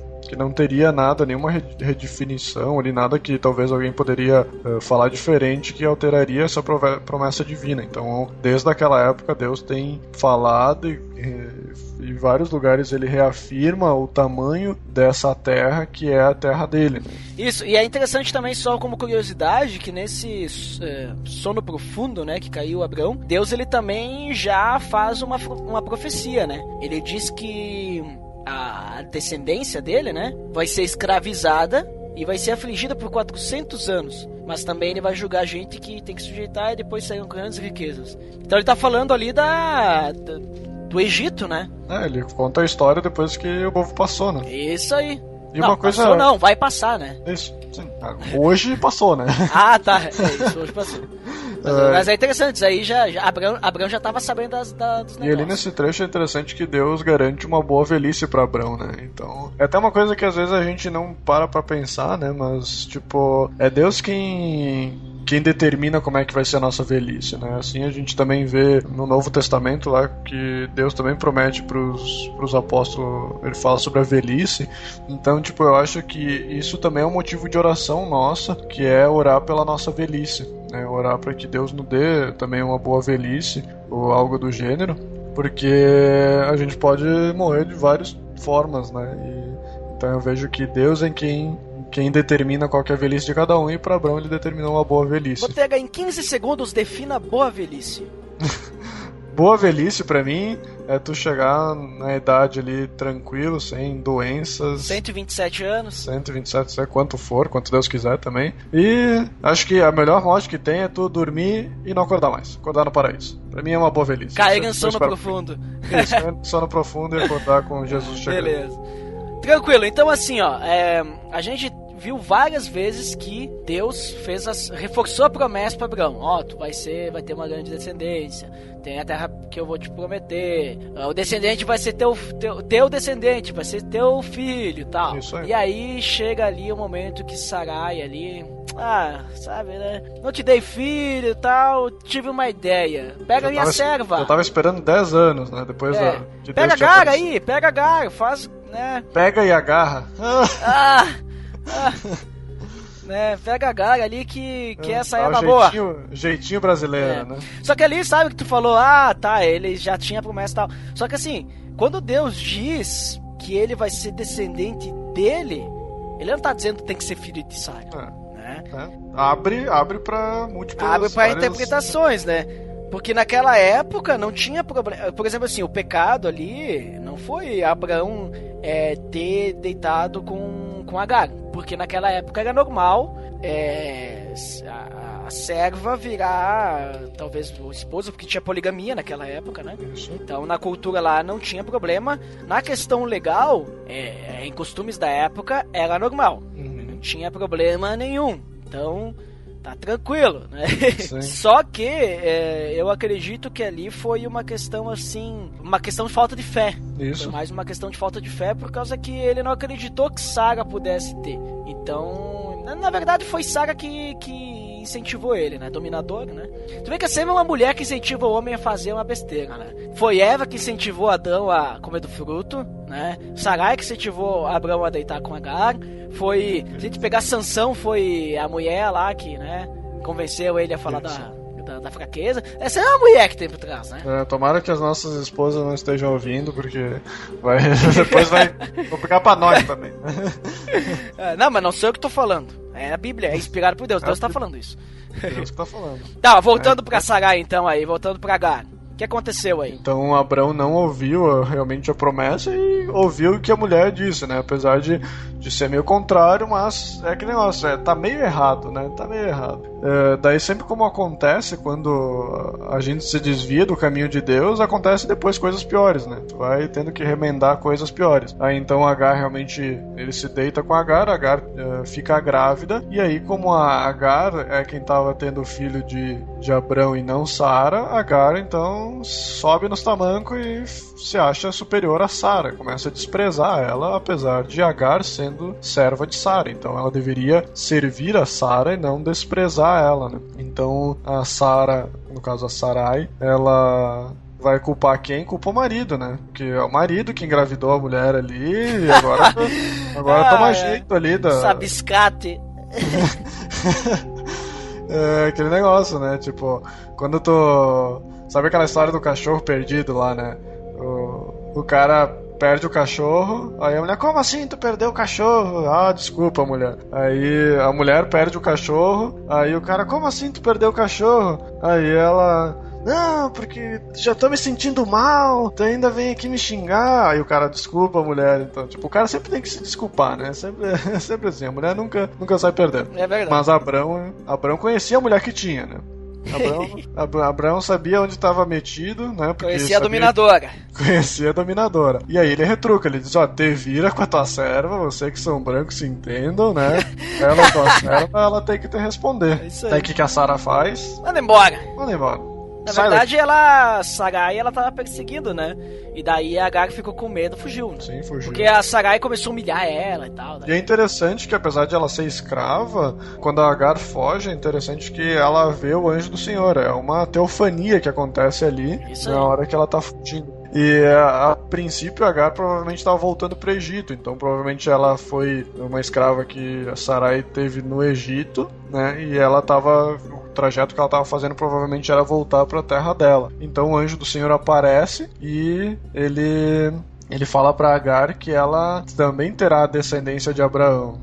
teria nada, nenhuma redefinição ali, nada que talvez alguém poderia falar diferente que alteraria essa promessa divina. Então, desde aquela época, Deus tem falado e em vários lugares ele reafirma o tamanho dessa terra, que é a terra dele. Isso, e é interessante também, só como curiosidade, que nesse sono profundo, né, que caiu Abraão, Deus ele também já faz uma profecia, né? Ele diz que a descendência dele, né, vai ser escravizada e vai ser afligida por 400 anos. Mas também ele vai julgar gente que tem que sujeitar e depois sair com grandes riquezas. Então ele tá falando ali do Egito, né? Ele conta a história depois que o povo passou, né? Isso aí. E não, uma coisa... passou não, vai passar, né? Isso, sim. Hoje passou, né? Ah, tá. Isso, hoje passou. Mas é interessante, isso aí Abraão já estava sabendo dos negócios. E ali nesse trecho é interessante que Deus garante uma boa velhice para Abraão, né? Então, é até uma coisa que às vezes a gente não para pra pensar, né? Mas, tipo, é Deus quem determina como é que vai ser a nossa velhice, né? Assim a gente também vê no Novo Testamento lá que Deus também promete pros apóstolos, ele fala sobre a velhice. Então, tipo, eu acho que isso também é um motivo de oração nossa, que é orar pela nossa velhice, né? Orar para que Deus nos dê também uma boa velhice ou algo do gênero, porque a gente pode morrer de várias formas, né? Então eu vejo que Deus é quem determina qual que é a velhice de cada um, e para Abraão ele determinou uma boa velhice. Botega, em 15 segundos defina boa velhice. Boa velhice pra mim é tu chegar na idade ali tranquilo, sem doenças. 127 anos. 127, sei quanto for, quanto Deus quiser também. E acho que a melhor morte que tem é tu dormir e não acordar mais. Acordar no paraíso. Pra mim é uma boa velhice. Cair em sono profundo. Isso, sono profundo e acordar com Jesus chegando. Beleza. Tranquilo, então assim, a gente viu várias vezes que Deus reforçou a promessa para Abraão. Tu vai ter uma grande descendência, tem a terra que eu vou te prometer, o descendente vai ser teu descendente, vai ser teu filho, tal. Isso aí. E aí chega ali o momento que Sarai ali, sabe, né? Não te dei filho, tal, tive uma ideia. Pega minha serva. Eu tava esperando 10 anos, né? Depois de pega Deus Agar aí, pega Agar, faz, né? Pega e agarra. Né, pega Agar ali que essa é a boa. Jeitinho brasileiro, né? Só que ali, sabe que tu falou, ele já tinha promessa e tal. Só que assim, quando Deus diz que ele vai ser descendente dele, ele não tá dizendo que tem que ser filho de Sara. Né? Abre pra múltiplas... Abre pra interpretações, né? Porque naquela época não tinha problema. Por exemplo, assim, o pecado ali não foi Abraão ter deitado com Agar. Porque naquela época era normal a serva virar talvez o esposo, porque tinha poligamia naquela época, né? Isso. Então na cultura lá não tinha problema. Na questão legal, em costumes da época, era normal. Não tinha problema nenhum. Então tá tranquilo, né? Só que eu acredito que ali foi uma questão assim, uma questão de falta de fé. Isso. Foi mais uma questão de falta de fé por causa que ele não acreditou que Sara pudesse ter. Então, na verdade foi Sara que incentivou ele, né? Dominador, né? Tu vê que é sempre uma mulher que incentiva o homem a fazer uma besteira, né? Foi Eva que incentivou Adão a comer do fruto, né? Sarai que incentivou Abraão a deitar com Agar. Foi, se a gente pegar Sansão, foi a mulher lá que, né, convenceu ele a falar da fraqueza. Essa é uma mulher que tem por trás, né? Tomara que as nossas esposas não estejam ouvindo, porque depois vai complicar pra nós também. Não, mas não sei o que tô falando. É a Bíblia, é inspirado por Deus. Deus tá falando isso. Deus que tá falando. Tá, voltando pra Sarai então aí, voltando pra Agar. O que aconteceu aí? Então Abraão não ouviu realmente a promessa e ouviu o que a mulher disse, né? Apesar de ser meio contrário, mas é aquele negócio, tá meio errado, né? Tá meio errado. Daí sempre como acontece quando a gente se desvia do caminho de Deus, acontece depois coisas piores, né? Tu vai tendo que remendar coisas piores. Aí então Agar realmente, ele se deita com Agar fica grávida, e aí como a Agar é quem tava tendo o filho de Abraão e não Sara, Agar então sobe nos tamancos e se acha superior a Sara, começa a desprezar ela, apesar de Agar sendo serva de Sara. Então ela deveria servir a Sara e não desprezar ela, né? Então a Sara, no caso a Sarai, ela vai culpar quem? Culpa o marido, né? Porque é o marido que engravidou a mulher ali e agora toma jeito ali da... Sabiscate. Aquele negócio, né? Tipo, quando tu... Sabe aquela história do cachorro perdido lá, né? O cara perde o cachorro, aí a mulher, como assim tu perdeu o cachorro? Ah, desculpa, mulher. Aí a mulher perde o cachorro, aí o cara, como assim tu perdeu o cachorro? Aí ela... Não, porque já tô me sentindo mal, tu ainda vem aqui me xingar. Aí o cara, desculpa, mulher. Então, tipo, o cara sempre tem que se desculpar, né? Sempre assim, a mulher nunca sai perdendo. É verdade. Mas Abraão conhecia a mulher que tinha, né? Abraão sabia onde estava metido, né? Conhecia a dominadora. Conhecia a dominadora. E aí ele retruca, ele diz, te vira com a tua serva, você que são brancos se entendam, né? Ela é tua serva, ela tem que te responder. Isso aí. Aí o que a Sara faz? Manda embora. Na Sai verdade, Sarai, ela tava perseguindo, né? E daí a Agar ficou com medo, fugiu. Sim, fugiu. Porque a Sarai começou a humilhar ela e tal. Né? E é interessante que, apesar de ela ser escrava, quando a Agar foge, é interessante que ela vê o anjo do Senhor. É uma teofania que acontece ali na hora que ela tá fugindo. E a princípio a Agar provavelmente estava voltando para o Egito, então provavelmente ela foi uma escrava que a Sarai teve no Egito, né? E ela estava, o trajeto que ela estava fazendo provavelmente era voltar para a terra dela. Então o anjo do Senhor aparece e ele fala para Agar que ela também terá a descendência de Abraão.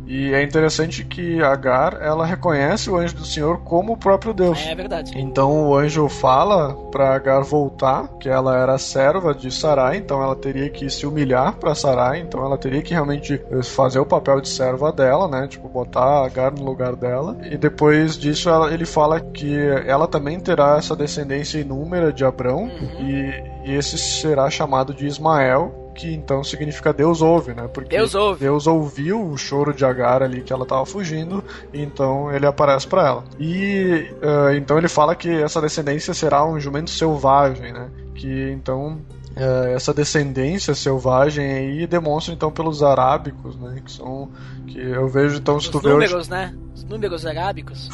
E é interessante que Agar, ela reconhece o anjo do Senhor como o próprio Deus. É verdade. Então o anjo fala para Agar voltar, que ela era serva de Sarai, então ela teria que se humilhar para Sarai, então ela teria que realmente fazer o papel de serva dela, né? Tipo, botar Agar no lugar dela. E depois disso ele fala que ela também terá essa descendência inúmera de Abrão, e esse será chamado de Ismael, que então significa Deus ouve, né? Porque Deus ouviu o choro de Agar ali que ela estava fugindo, e então ele aparece para ela. E então ele fala que essa descendência será um jumento selvagem, né? Que então essa descendência selvagem aí demonstra então pelos arábicos, né? Que eu vejo então se tu vê números, né? Os números arábicos.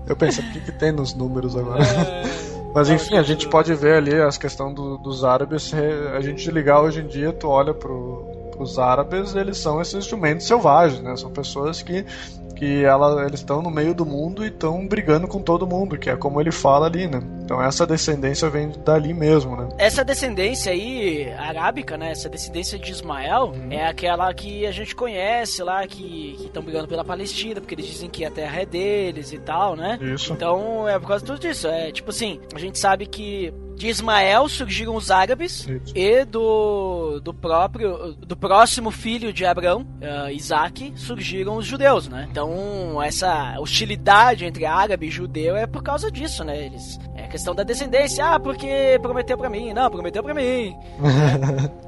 Eu pensei, o que tem nos números agora? Mas enfim, a gente pode ver ali as questões dos árabes. A gente ligar hoje em dia, tu olha pros árabes, eles são esses jumentos selvagens, né? São pessoas que eles estão no meio do mundo e estão brigando com todo mundo, que é como ele fala ali, né? Então essa descendência vem dali mesmo, né? Essa descendência aí, arábica, né? Essa descendência de Ismael é aquela que a gente conhece lá, que estão brigando pela Palestina, porque eles dizem que a terra é deles e tal, né? Isso. Então é por causa de tudo isso. É tipo assim, a gente sabe que de Ismael surgiram os árabes. Isso. E do próximo filho de Abraão, Isaac, surgiram os judeus, né? Então essa hostilidade entre árabe e judeu é por causa disso, né? Eles questão da descendência. Porque prometeu pra mim. Não, prometeu pra mim.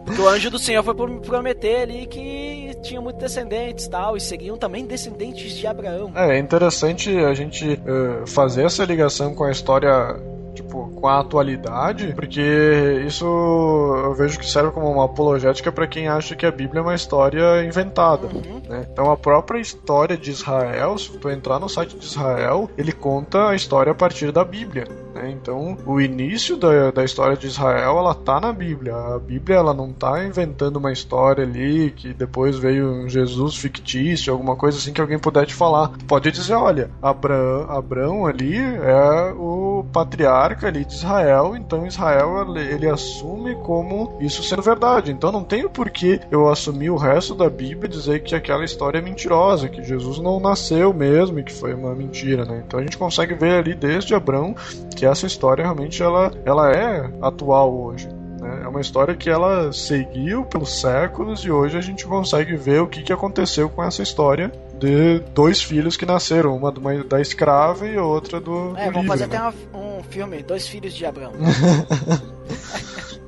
Porque o anjo do Senhor foi prometer ali que tinha muitos descendentes e tal, e seriam também descendentes de Abraão. É interessante a gente fazer essa ligação com a história, tipo, com a atualidade, porque isso eu vejo que serve como uma apologética para quem acha que a Bíblia é uma história inventada, né? Então a própria história de Israel, se tu entrar no site de Israel, ele conta a história a partir da Bíblia, né? Então o início da história de Israel, ela tá na Bíblia. A Bíblia, ela não tá inventando uma história ali que depois veio um Jesus fictício, alguma coisa assim que alguém puder te falar. Pode dizer, olha, Abraão ali é o patriarca ali de Israel, então Israel ele assume como isso sendo verdade. Então não tem o porquê eu assumir o resto da Bíblia e dizer que aquela história é mentirosa, que Jesus não nasceu mesmo e que foi uma mentira, né? Então a gente consegue ver ali desde Abraão que essa história realmente ela é atual hoje. É uma história que ela seguiu pelos séculos e hoje a gente consegue ver o que aconteceu com essa história de dois filhos que nasceram, uma da escrava e outra do vamos livre, fazer né? até um filme, Dois Filhos de Abraão.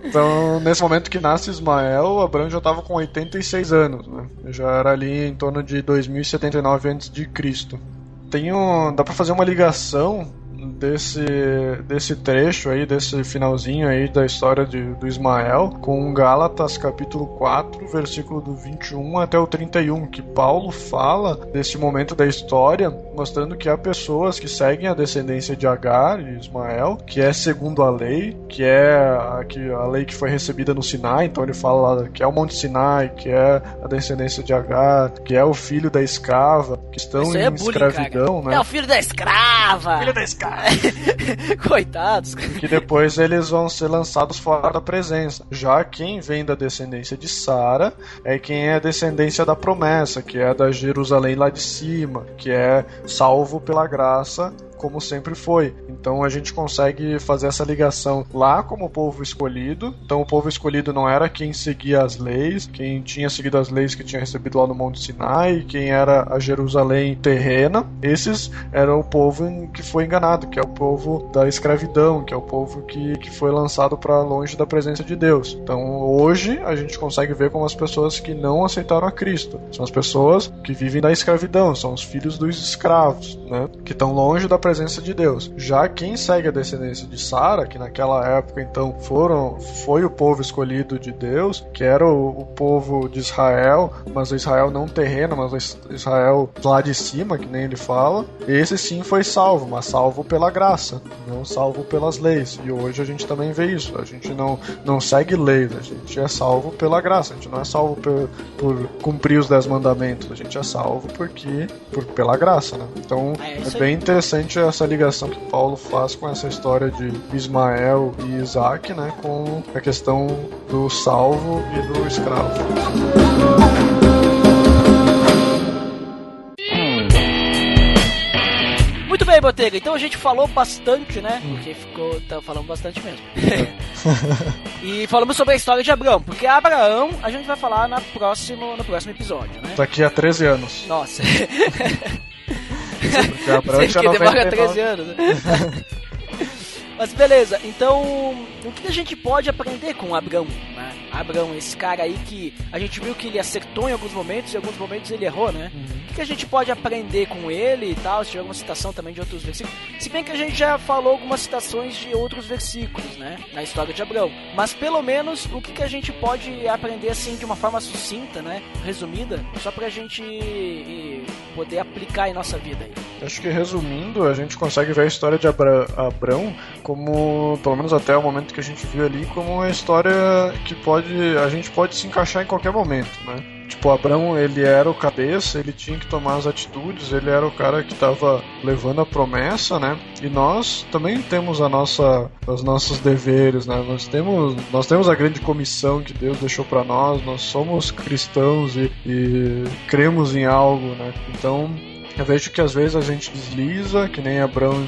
Então, nesse momento que nasce Ismael, Abraão já estava com 86 anos, né? Já era ali em torno de 2079 a.C. Dá pra fazer uma ligação desse trecho aí, desse finalzinho aí da história do Ismael com Gálatas capítulo 4, versículo do 21 até o 31, que Paulo fala desse momento da história, mostrando que há pessoas que seguem a descendência de Agar e Ismael, que é segundo a lei, que é a lei que foi recebida no Sinai. Então ele fala que é o Monte Sinai, que é a descendência de Agar, que é o filho da escrava, que estão em escravidão, né? É o filho da escrava! Filho da escrava! Coitados. Que depois eles vão ser lançados fora da presença. Já quem vem da descendência de Sara é quem é a descendência da promessa, que é da Jerusalém lá de cima, que é salvo pela graça, como sempre foi. Então a gente consegue fazer essa ligação lá como povo escolhido. Então o povo escolhido não era quem seguia as leis, quem tinha seguido as leis que tinha recebido lá no Monte Sinai, quem era a Jerusalém terrena. Esses eram o povo que foi enganado, que é o povo da escravidão, que é o povo que foi lançado para longe da presença de Deus. Então hoje a gente consegue ver como as pessoas que não aceitaram a Cristo são as pessoas que vivem da escravidão, são os filhos dos escravos, né? Que estão longe da presença de Deus. Já quem segue a descendência de Sara, que naquela época então foi o povo escolhido de Deus, que era o povo de Israel, mas o Israel não terreno, mas o Israel lá de cima, que nem ele fala, esse sim foi salvo, mas salvo pela graça, não salvo pelas leis. E hoje a gente também vê isso, a gente não segue leis, a gente é salvo pela graça, a gente não é salvo por cumprir os 10 mandamentos, a gente é salvo pela graça, né? Então é bem interessante essa ligação que Paulo faz com essa história de Ismael e Isaac, né, com a questão do salvo e do escravo. Muito bem, Botega, então a gente falou bastante, né? Porque falamos bastante mesmo. E falamos sobre a história de Abraão, porque Abraão a gente vai falar no próximo episódio, né? Daqui a 13 anos. Nossa. Porque Abraão já que demora 99. 13 anos, né? Mas beleza, então o que a gente pode aprender com Abraão, né? Abraão, esse cara aí que a gente viu que ele acertou em alguns momentos e em alguns momentos ele errou, né? O que a gente pode aprender com ele e tal? Se tiver alguma citação também de outros versículos. Se bem que a gente já falou algumas citações de outros versículos, né? Na história de Abraão. Mas pelo menos o que a gente pode aprender assim de uma forma sucinta, né? Resumida, só pra gente poder aplicar em nossa vida aí. Acho que resumindo, a gente consegue ver a história de Abraão como, pelo menos até o momento que a gente viu ali, como uma história que a gente pode se encaixar em qualquer momento, né? Tipo, Abraão, ele era o cabeça, ele tinha que tomar as atitudes, ele era o cara que estava levando a promessa, né? E nós também temos os nossos deveres, né? Nós temos a grande comissão que Deus deixou para nós somos cristãos e cremos em algo, né? Então, eu vejo que às vezes a gente desliza, que nem Abraão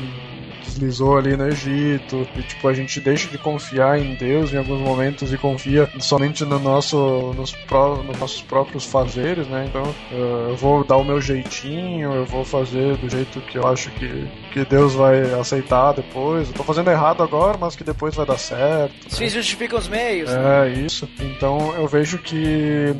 deslizou ali no Egito, e tipo, a gente deixa de confiar em Deus em alguns momentos e confia somente nos nossos próprios fazeres, né? Então eu vou dar o meu jeitinho, eu vou fazer do jeito que eu acho que Deus vai aceitar depois. Eu tô fazendo errado agora, mas que depois vai dar certo. Os fins justificam os meios. É, isso. Então eu vejo que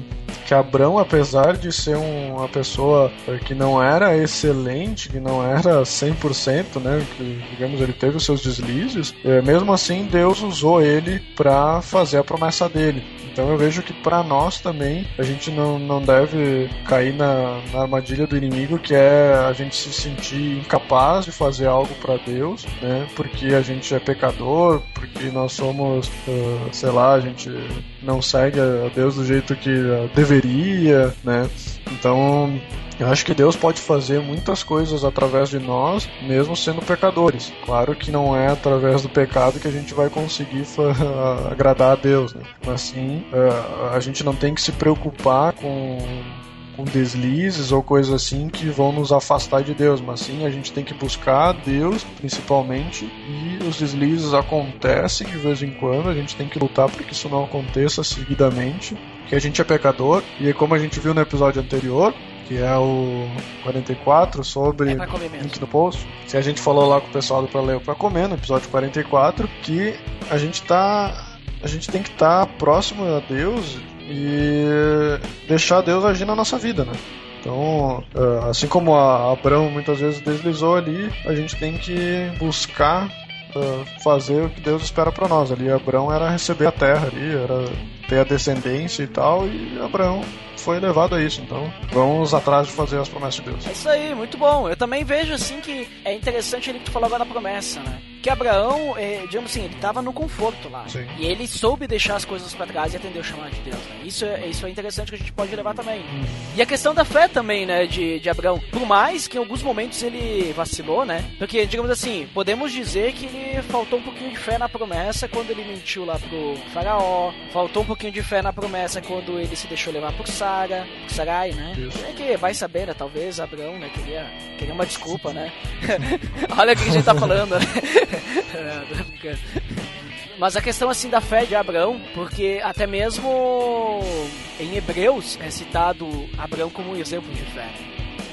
Abrão, apesar de ser uma pessoa que não era excelente, que não era 100%, né, que, digamos, ele teve os seus deslizes, mesmo assim Deus usou ele para fazer a promessa dele. Então eu vejo que para nós também a gente não deve cair na armadilha do inimigo, que é a gente se sentir incapaz de fazer algo para Deus, né? Porque a gente é pecador, porque nós somos, sei lá, a gente não segue a Deus do jeito que deveria, né? Então eu acho que Deus pode fazer muitas coisas através de nós, mesmo sendo pecadores. Claro que não é através do pecado que a gente vai conseguir agradar a Deus, né? Mas sim, a gente não tem que se preocupar com deslizes ou coisas assim que vão nos afastar de Deus, mas sim a gente tem que buscar Deus principalmente, e os deslizes acontecem de vez em quando, a gente tem que lutar para que isso não aconteça seguidamente, que a gente é pecador, e como a gente viu no episódio anterior, que é o 44, sobre link no post, se a gente falou lá com o pessoal do Pra Ler ou Pra Comer, no episódio 44, que a gente tem que estar próximo a Deus e deixar Deus agir na nossa vida, né? Então, assim como Abrão muitas vezes deslizou ali, a gente tem que buscar fazer o que Deus espera para nós. Ali Abrão era receber a terra ali, era ter a descendência e tal, e Abrão foi levado a isso. Então vamos atrás de fazer as promessas de Deus. É isso aí, muito bom. Eu também vejo assim que é interessante ele que tu falou agora da promessa, né? Que Abraão, digamos assim, ele estava no conforto lá. Sim. E ele soube deixar as coisas para trás e atender o chamado de Deus, né? Isso é interessante que a gente pode levar também. E a questão da fé também, né, de Abraão. Por mais que em alguns momentos ele vacilou, né? Porque, digamos assim, podemos dizer que ele faltou um pouquinho de fé na promessa quando ele mentiu lá pro faraó. Faltou um pouquinho de fé na promessa quando ele se deixou levar por Sarai, né? Isso. É que vai saber, né? Talvez Abraão, né, queria uma desculpa, né? Olha o que a gente tá falando, né? Mas a questão assim da fé de Abraão, porque até mesmo em Hebreus é citado Abraão como um exemplo de fé.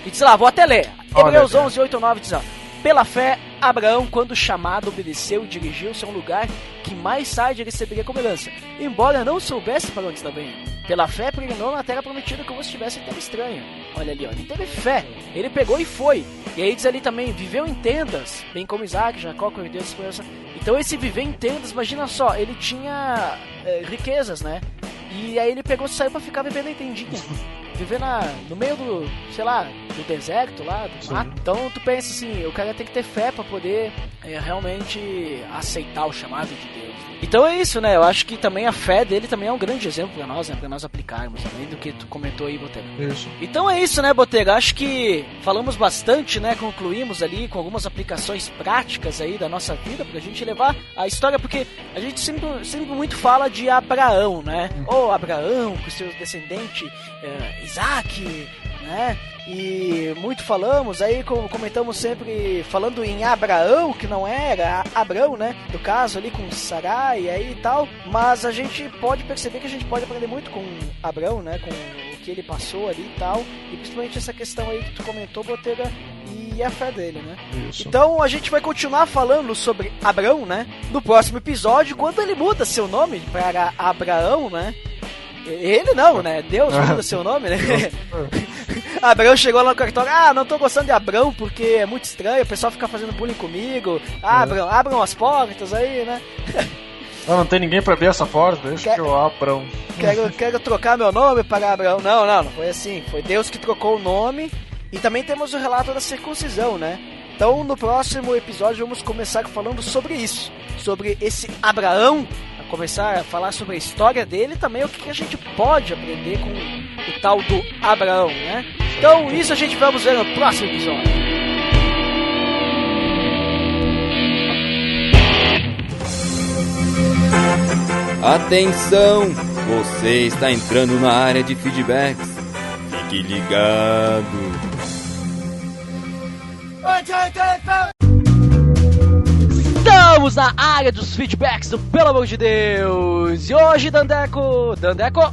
E diz lá, vou até ler. Hebreus 11, 8 e 9 diz lá: pela fé, Abraão, quando chamado, obedeceu e dirigiu-se a um lugar que mais tarde receberia como herança, embora não soubesse para onde estava indo. Pela fé, peregrinou na terra prometida como se estivesse em terra estranha. Olha ali, ó, ele teve fé, ele pegou e foi. E aí diz ali também, viveu em tendas, bem como Isaac, Jacó, com Deus, esperança. Então esse viver em tendas, imagina só, ele tinha riquezas, né? E aí ele pegou e saiu pra ficar vivendo em tendinha. Viver no meio do, sei lá, do deserto lá, do mato. Então tu pensa assim, o cara tem que ter fé pra poder realmente aceitar o chamado de Deus. Então é isso, né? Eu acho que também a fé dele também é um grande exemplo pra nós, né? Pra nós aplicarmos, além do que tu comentou aí, Botega. Isso. Então é isso, né, Botega? Acho que falamos bastante, né? Concluímos ali com algumas aplicações práticas aí da nossa vida pra gente levar a história, porque a gente sempre muito fala de Abraão, né? Ou Abraão com seus descendentes, Isaac, né? E muito falamos, aí comentamos sempre falando em Abraão, que não era Abrão, né? No caso ali com Sarai aí e tal. Mas a gente pode perceber que a gente pode aprender muito com Abrão, né? Com o que ele passou ali e tal. E principalmente essa questão aí que tu comentou, Botega, e a fé dele, né? Isso. Então a gente vai continuar falando sobre Abrão, né? No próximo episódio, quando ele muda seu nome para Abraão, né? Ele não, né? Deus muda seu nome, né? Abrão chegou lá no cartório, não tô gostando de Abrão porque é muito estranho, o pessoal fica fazendo bullying comigo. Abrão, abram as portas aí, né? Não tem ninguém pra abrir essa porta, deixa que eu Abrão. Quero trocar meu nome para Abrão. Não foi assim, foi Deus que trocou o nome. E também temos o relato da circuncisão, né? Então no próximo episódio vamos começar falando sobre isso, sobre esse Abraão, começar a falar sobre a história dele e também o que a gente pode aprender com o tal do Abraão, né? Então isso a gente vamos ver no próximo episódio. Atenção! Você está entrando na área de feedbacks. Fique ligado! Estamos na área dos feedbacks do Pelo Amor de Deus. E hoje, Dandeco,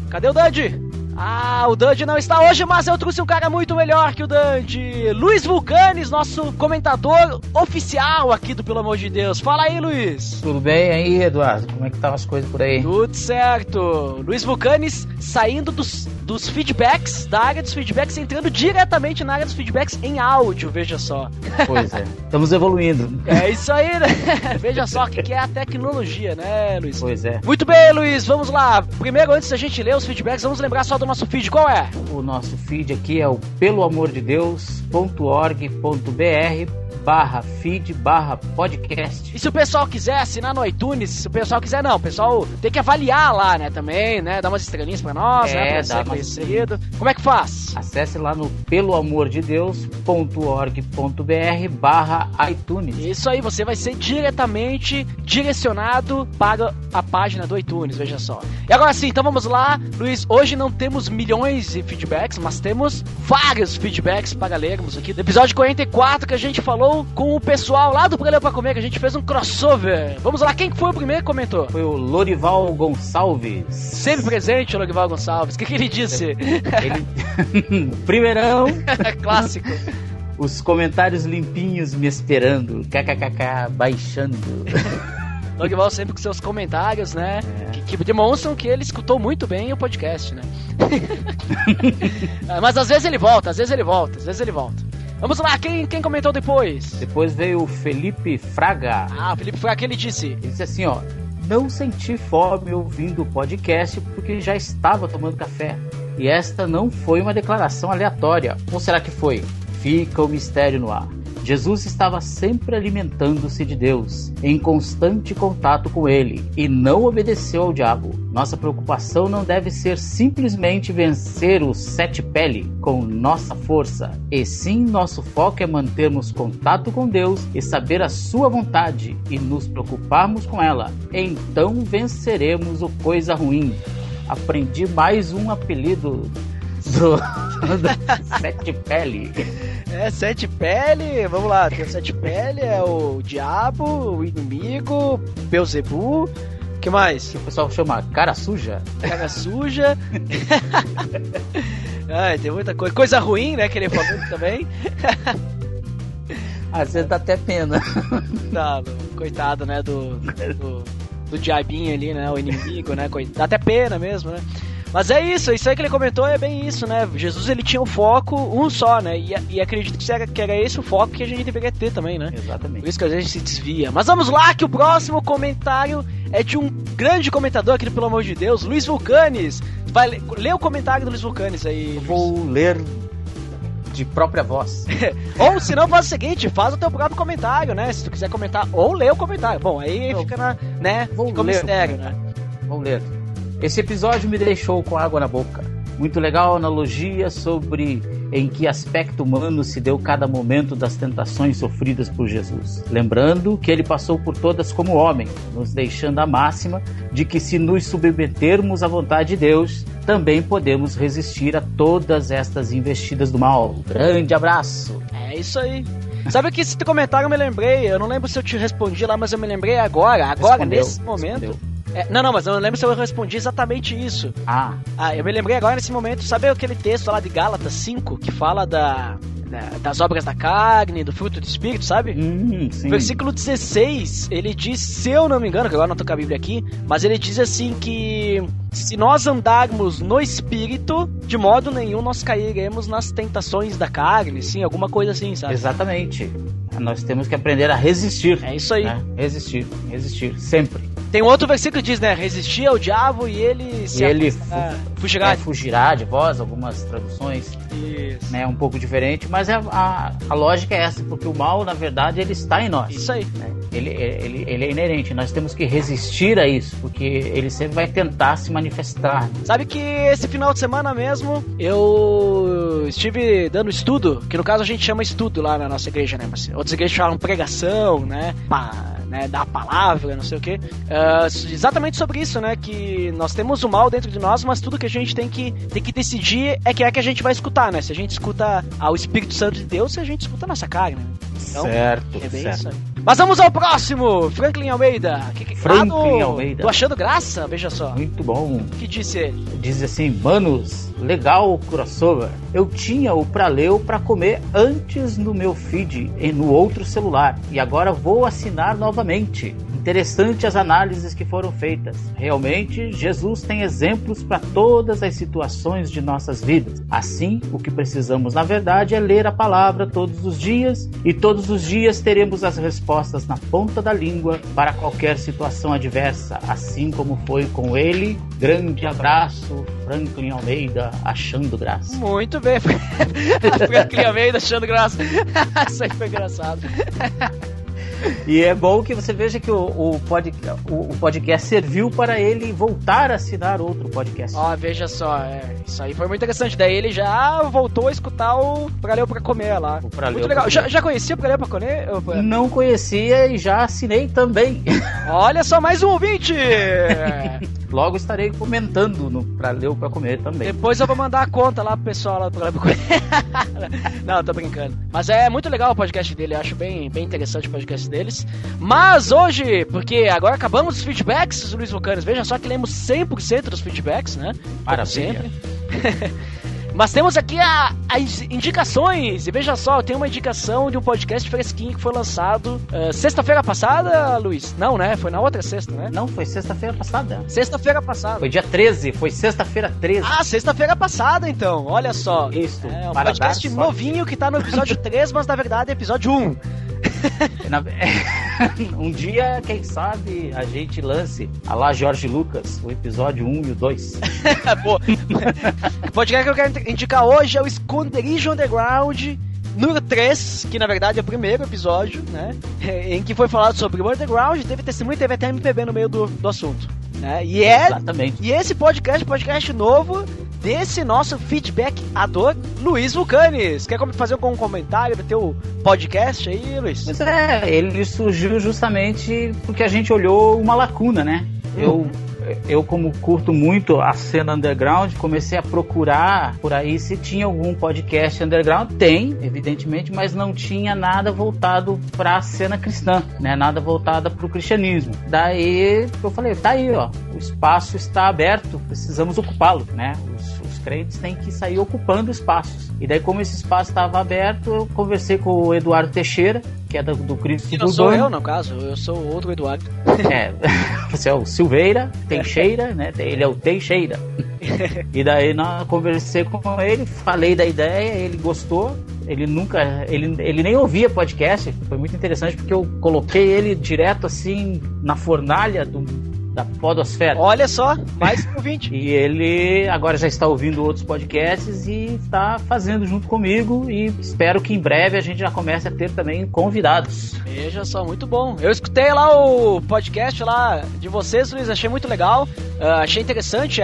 cadê o Dandy? Ah, o Dandy não está hoje, mas eu trouxe um cara muito melhor que o Dandy. Luiz Vulcanes, nosso comentador oficial aqui do Pelo Amor de Deus. Fala aí, Luiz. Tudo bem aí, Eduardo? Como é que estavam as coisas por aí? Tudo certo. Luiz Vulcanes saindo dos feedbacks, da área dos feedbacks, entrando diretamente na área dos feedbacks em áudio, veja só. Pois é, estamos evoluindo. É isso aí, né? Veja só o que é a tecnologia, né, Luiz? Pois é. Muito bem, Luiz, vamos lá. Primeiro, antes da gente ler os feedbacks, vamos lembrar só do nosso feed. Qual é? O nosso feed aqui é o peloamordedeus.org.br/feed/podcast. E se o pessoal quiser assinar no iTunes, se o pessoal quiser não, o pessoal tem que avaliar lá, né, também, né, dar umas estrelinhas pra nós, né, pra ser conhecido. Como é que faz? Acesse lá no peloamordedeus.org.br/iTunes. Isso aí, você vai ser diretamente direcionado para a página do iTunes, veja só. E agora sim, então vamos lá, Luiz, hoje não temos milhões de feedbacks, mas temos vários feedbacks para lermos aqui. No episódio 44 que a gente falou com o pessoal lá do Programa Pra Comer, que a gente fez um crossover. Vamos lá, quem foi o primeiro que comentou? Foi o Lorival Gonçalves. Sempre presente, o Lorival Gonçalves. O que ele disse? Primeirão. Clássico. Os comentários limpinhos me esperando. KKKK baixando. Lorival sempre com seus comentários, né? Que demonstram que ele escutou muito bem o podcast, né? Mas às vezes ele volta. Vamos lá, quem comentou depois? Depois veio o Felipe Fraga. Ah, o Felipe Fraga, ele disse? Ele disse assim, ó: não senti fome ouvindo o podcast porque já estava tomando café. E esta não foi uma declaração aleatória. Ou será que foi? Fica o mistério no ar. Jesus estava sempre alimentando-se de Deus, em constante contato com Ele, e não obedeceu ao diabo. Nossa preocupação não deve ser simplesmente vencer o sete pele com nossa força, e sim nosso foco é mantermos contato com Deus e saber a sua vontade e nos preocuparmos com ela. Então venceremos o coisa ruim. Aprendi mais um apelido do sete pele. Sete pele, vamos lá, tem o sete pele, é o diabo, o inimigo, Beelzebu, o que mais? Que o pessoal chama cara suja. Cara suja. Ai, tem muita coisa ruim, né, que ele falou também. Às vezes dá até pena. Tá, coitado, né, do diabinho ali, né, o inimigo, né, dá até pena mesmo, né. Mas é isso aí que ele comentou é bem isso, né? Jesus, ele tinha um foco, um só, né? E acredito que era esse o foco que a gente deveria ter também, né? Exatamente. Por isso que a gente se desvia. Mas vamos lá, que o próximo comentário é de um grande comentador aqui do Pelo Amor de Deus, Luiz Vulcanes. Vai ler o comentário do Luiz Vulcanes aí. Vou ler de própria voz. Ou se não, faz o seguinte, faz o teu próprio comentário, né? Se tu quiser comentar, ou lê o comentário. Bom, aí fica fica um mistério, né? Vou ler. Esse episódio me deixou com água na boca. Muito legal a analogia sobre em que aspecto humano se deu cada momento das tentações sofridas por Jesus. Lembrando que ele passou por todas como homem, nos deixando a máxima de que se nos submetermos à vontade de Deus, também podemos resistir a todas estas investidas do mal. Grande abraço! É isso aí. Sabe que esse comentário eu me lembrei, eu não lembro se eu te respondi lá, mas eu me lembrei agora nesse momento. Não, mas eu não lembro se eu respondi exatamente isso. Eu me lembrei agora nesse momento. Sabe aquele texto lá de Gálatas 5 que fala das obras da carne, do fruto do Espírito, sabe? Sim. Versículo 16, ele diz, se eu não me engano, que agora não tô com a Bíblia aqui, mas ele diz assim que se nós andarmos no Espírito, de modo nenhum nós cairemos nas tentações da carne, sim, alguma coisa assim, sabe? Exatamente. Nós temos que aprender a resistir. É isso aí. Né? Resistir, sempre. Tem outro versículo que diz, né? Resistir ao diabo e ele fugirá de vós, algumas traduções. Isso. Né, um pouco diferente, mas a lógica é essa, porque o mal, na verdade, ele está em nós. Isso aí. Né? Ele é inerente, nós temos que resistir a isso, porque ele sempre vai tentar se manifestar. Sabe que esse final de semana mesmo, eu estive dando estudo, que no caso a gente chama estudo lá na nossa igreja, né? Mas outras igrejas chamam pregação, né? Da palavra, não sei o que, exatamente sobre isso, né, que nós temos o mal dentro de nós, mas tudo que a gente tem que decidir é que a gente vai escutar, né, se a gente escuta ao Espírito Santo de Deus, se a gente escuta a nossa carne, né? Então, certo, é bem certo. isso aí. Mas vamos ao próximo, Franklin Almeida. Franklin Almeida. Tô achando graça, veja só. Muito bom. O que disse ele? Diz assim, manos, legal o crossover. Eu tinha o Praleu pra comer antes no meu feed e no outro celular. E agora vou assinar novamente. Interessante as análises que foram feitas. Realmente, Jesus tem exemplos para todas as situações de nossas vidas. Assim, o que precisamos, na verdade, é ler a palavra todos os dias, e todos os dias teremos as respostas na ponta da língua para qualquer situação adversa, assim como foi com ele. Grande abraço, Franklin Almeida, achando graça. Muito bem, Franklin Almeida achando graça. Isso aí foi engraçado. E é bom que você veja que o podcast serviu para ele voltar a assinar outro podcast. Ó, veja só, isso aí foi muito interessante. Daí ele já voltou a escutar o Praleu pra Comer lá. Muito legal. Já conhecia o Praleu pra Comer? Não conhecia e já assinei também. Olha só, mais um ouvinte! Logo estarei comentando no Praleu pra Comer também. Depois eu vou mandar a conta lá pro pessoal lá do Praleu pra Comer. Não, tô brincando. Mas é muito legal o podcast dele, eu acho bem interessante o podcast deles. Mas hoje, porque agora acabamos os feedbacks, Luiz Vulcanes, veja só que lemos 100% dos feedbacks, né? Maravilha. Mas temos aqui as indicações, e veja só, eu tenho uma indicação de um podcast fresquinho que foi lançado sexta-feira passada, Luiz? Não, né? Foi na outra sexta, né? Não, foi sexta-feira passada. Sexta-feira passada. Foi dia 13, foi sexta-feira 13. Ah, sexta-feira passada, então, olha só. Isso, um podcast novinho que tá no episódio 3, mas na verdade é episódio 1. Um dia, quem sabe, a gente lance a lá Jorge Lucas, o episódio 1 e o 2. O podcast que eu quero indicar hoje é o Esconderijo Underground número 3, que na verdade é o primeiro episódio, né? Em que foi falado sobre o Underground, teve testemunho e teve até MPB no meio do assunto, né? Exatamente. E esse podcast novo desse nosso feedback-ador, Luiz Vulcanes. Quer fazer um comentário do teu podcast aí, Luiz? Mas ele surgiu justamente porque a gente olhou uma lacuna, né? Eu, como curto muito a cena underground, comecei a procurar por aí se tinha algum podcast underground. Tem, evidentemente, mas não tinha nada voltado para a cena cristã, né? Nada voltado para o cristianismo. Daí eu falei, tá aí, ó, o espaço está aberto, precisamos ocupá-lo, né? Os crentes têm que sair ocupando espaços. E daí, como esse espaço estava aberto, eu conversei com o Eduardo Teixeira, que é do Cristo Urbano. Não sou eu, no caso, eu sou o outro Eduardo. Você é o Silveira, Teixeira, né? Ele é o Teixeira. E daí eu conversei com ele, falei da ideia, ele gostou. Ele nem ouvia podcast. Foi muito interessante porque eu coloquei ele direto assim na fornalha da podosfera. Olha só, mais um ouvinte. E ele agora já está ouvindo outros podcasts e está fazendo junto comigo, e espero que em breve a gente já comece a ter também convidados. Veja só, muito bom. Eu escutei lá o podcast lá de vocês, Luiz, achei muito legal. Achei interessante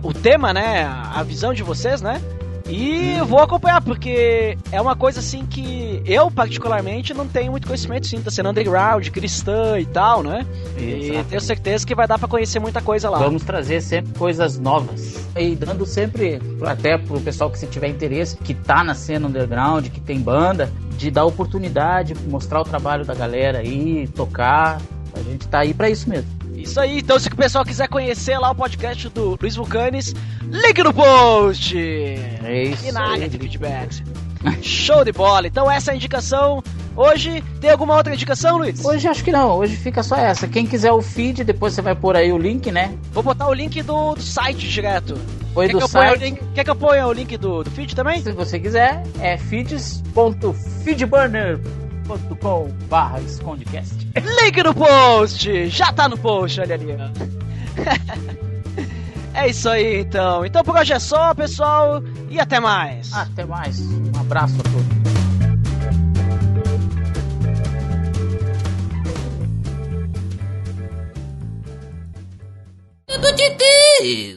o tema, né? A visão de vocês, né? E eu vou acompanhar, porque é uma coisa assim que eu, particularmente, não tenho muito conhecimento, sim, tá sendo underground, cristã e tal, né? E tenho certeza que vai dar pra conhecer muita coisa lá. Vamos trazer sempre coisas novas. E dando sempre, até pro pessoal que se tiver interesse, que tá na cena underground, que tem banda, de dar oportunidade, mostrar o trabalho da galera aí, tocar. A gente tá aí pra isso mesmo. Isso aí, então se o pessoal quiser conhecer lá o podcast do Luiz Vulcanes, link no post! É isso. E na área de feedbacks. Show de bola! Então essa é a indicação. Hoje, tem alguma outra indicação, Luiz? Hoje acho que não, hoje fica só essa. Quem quiser o feed, depois você vai pôr aí o link, né? Vou botar o link do site direto. Quer que eu ponha o link do feed também? Se você quiser, é feeds.feedburner.com/escondecast. Link no post! Já tá no post, olha ali, ó. É isso aí, então. Então por hoje é só, pessoal, e até mais. Até mais. Um abraço a todos. Tudo de Deus.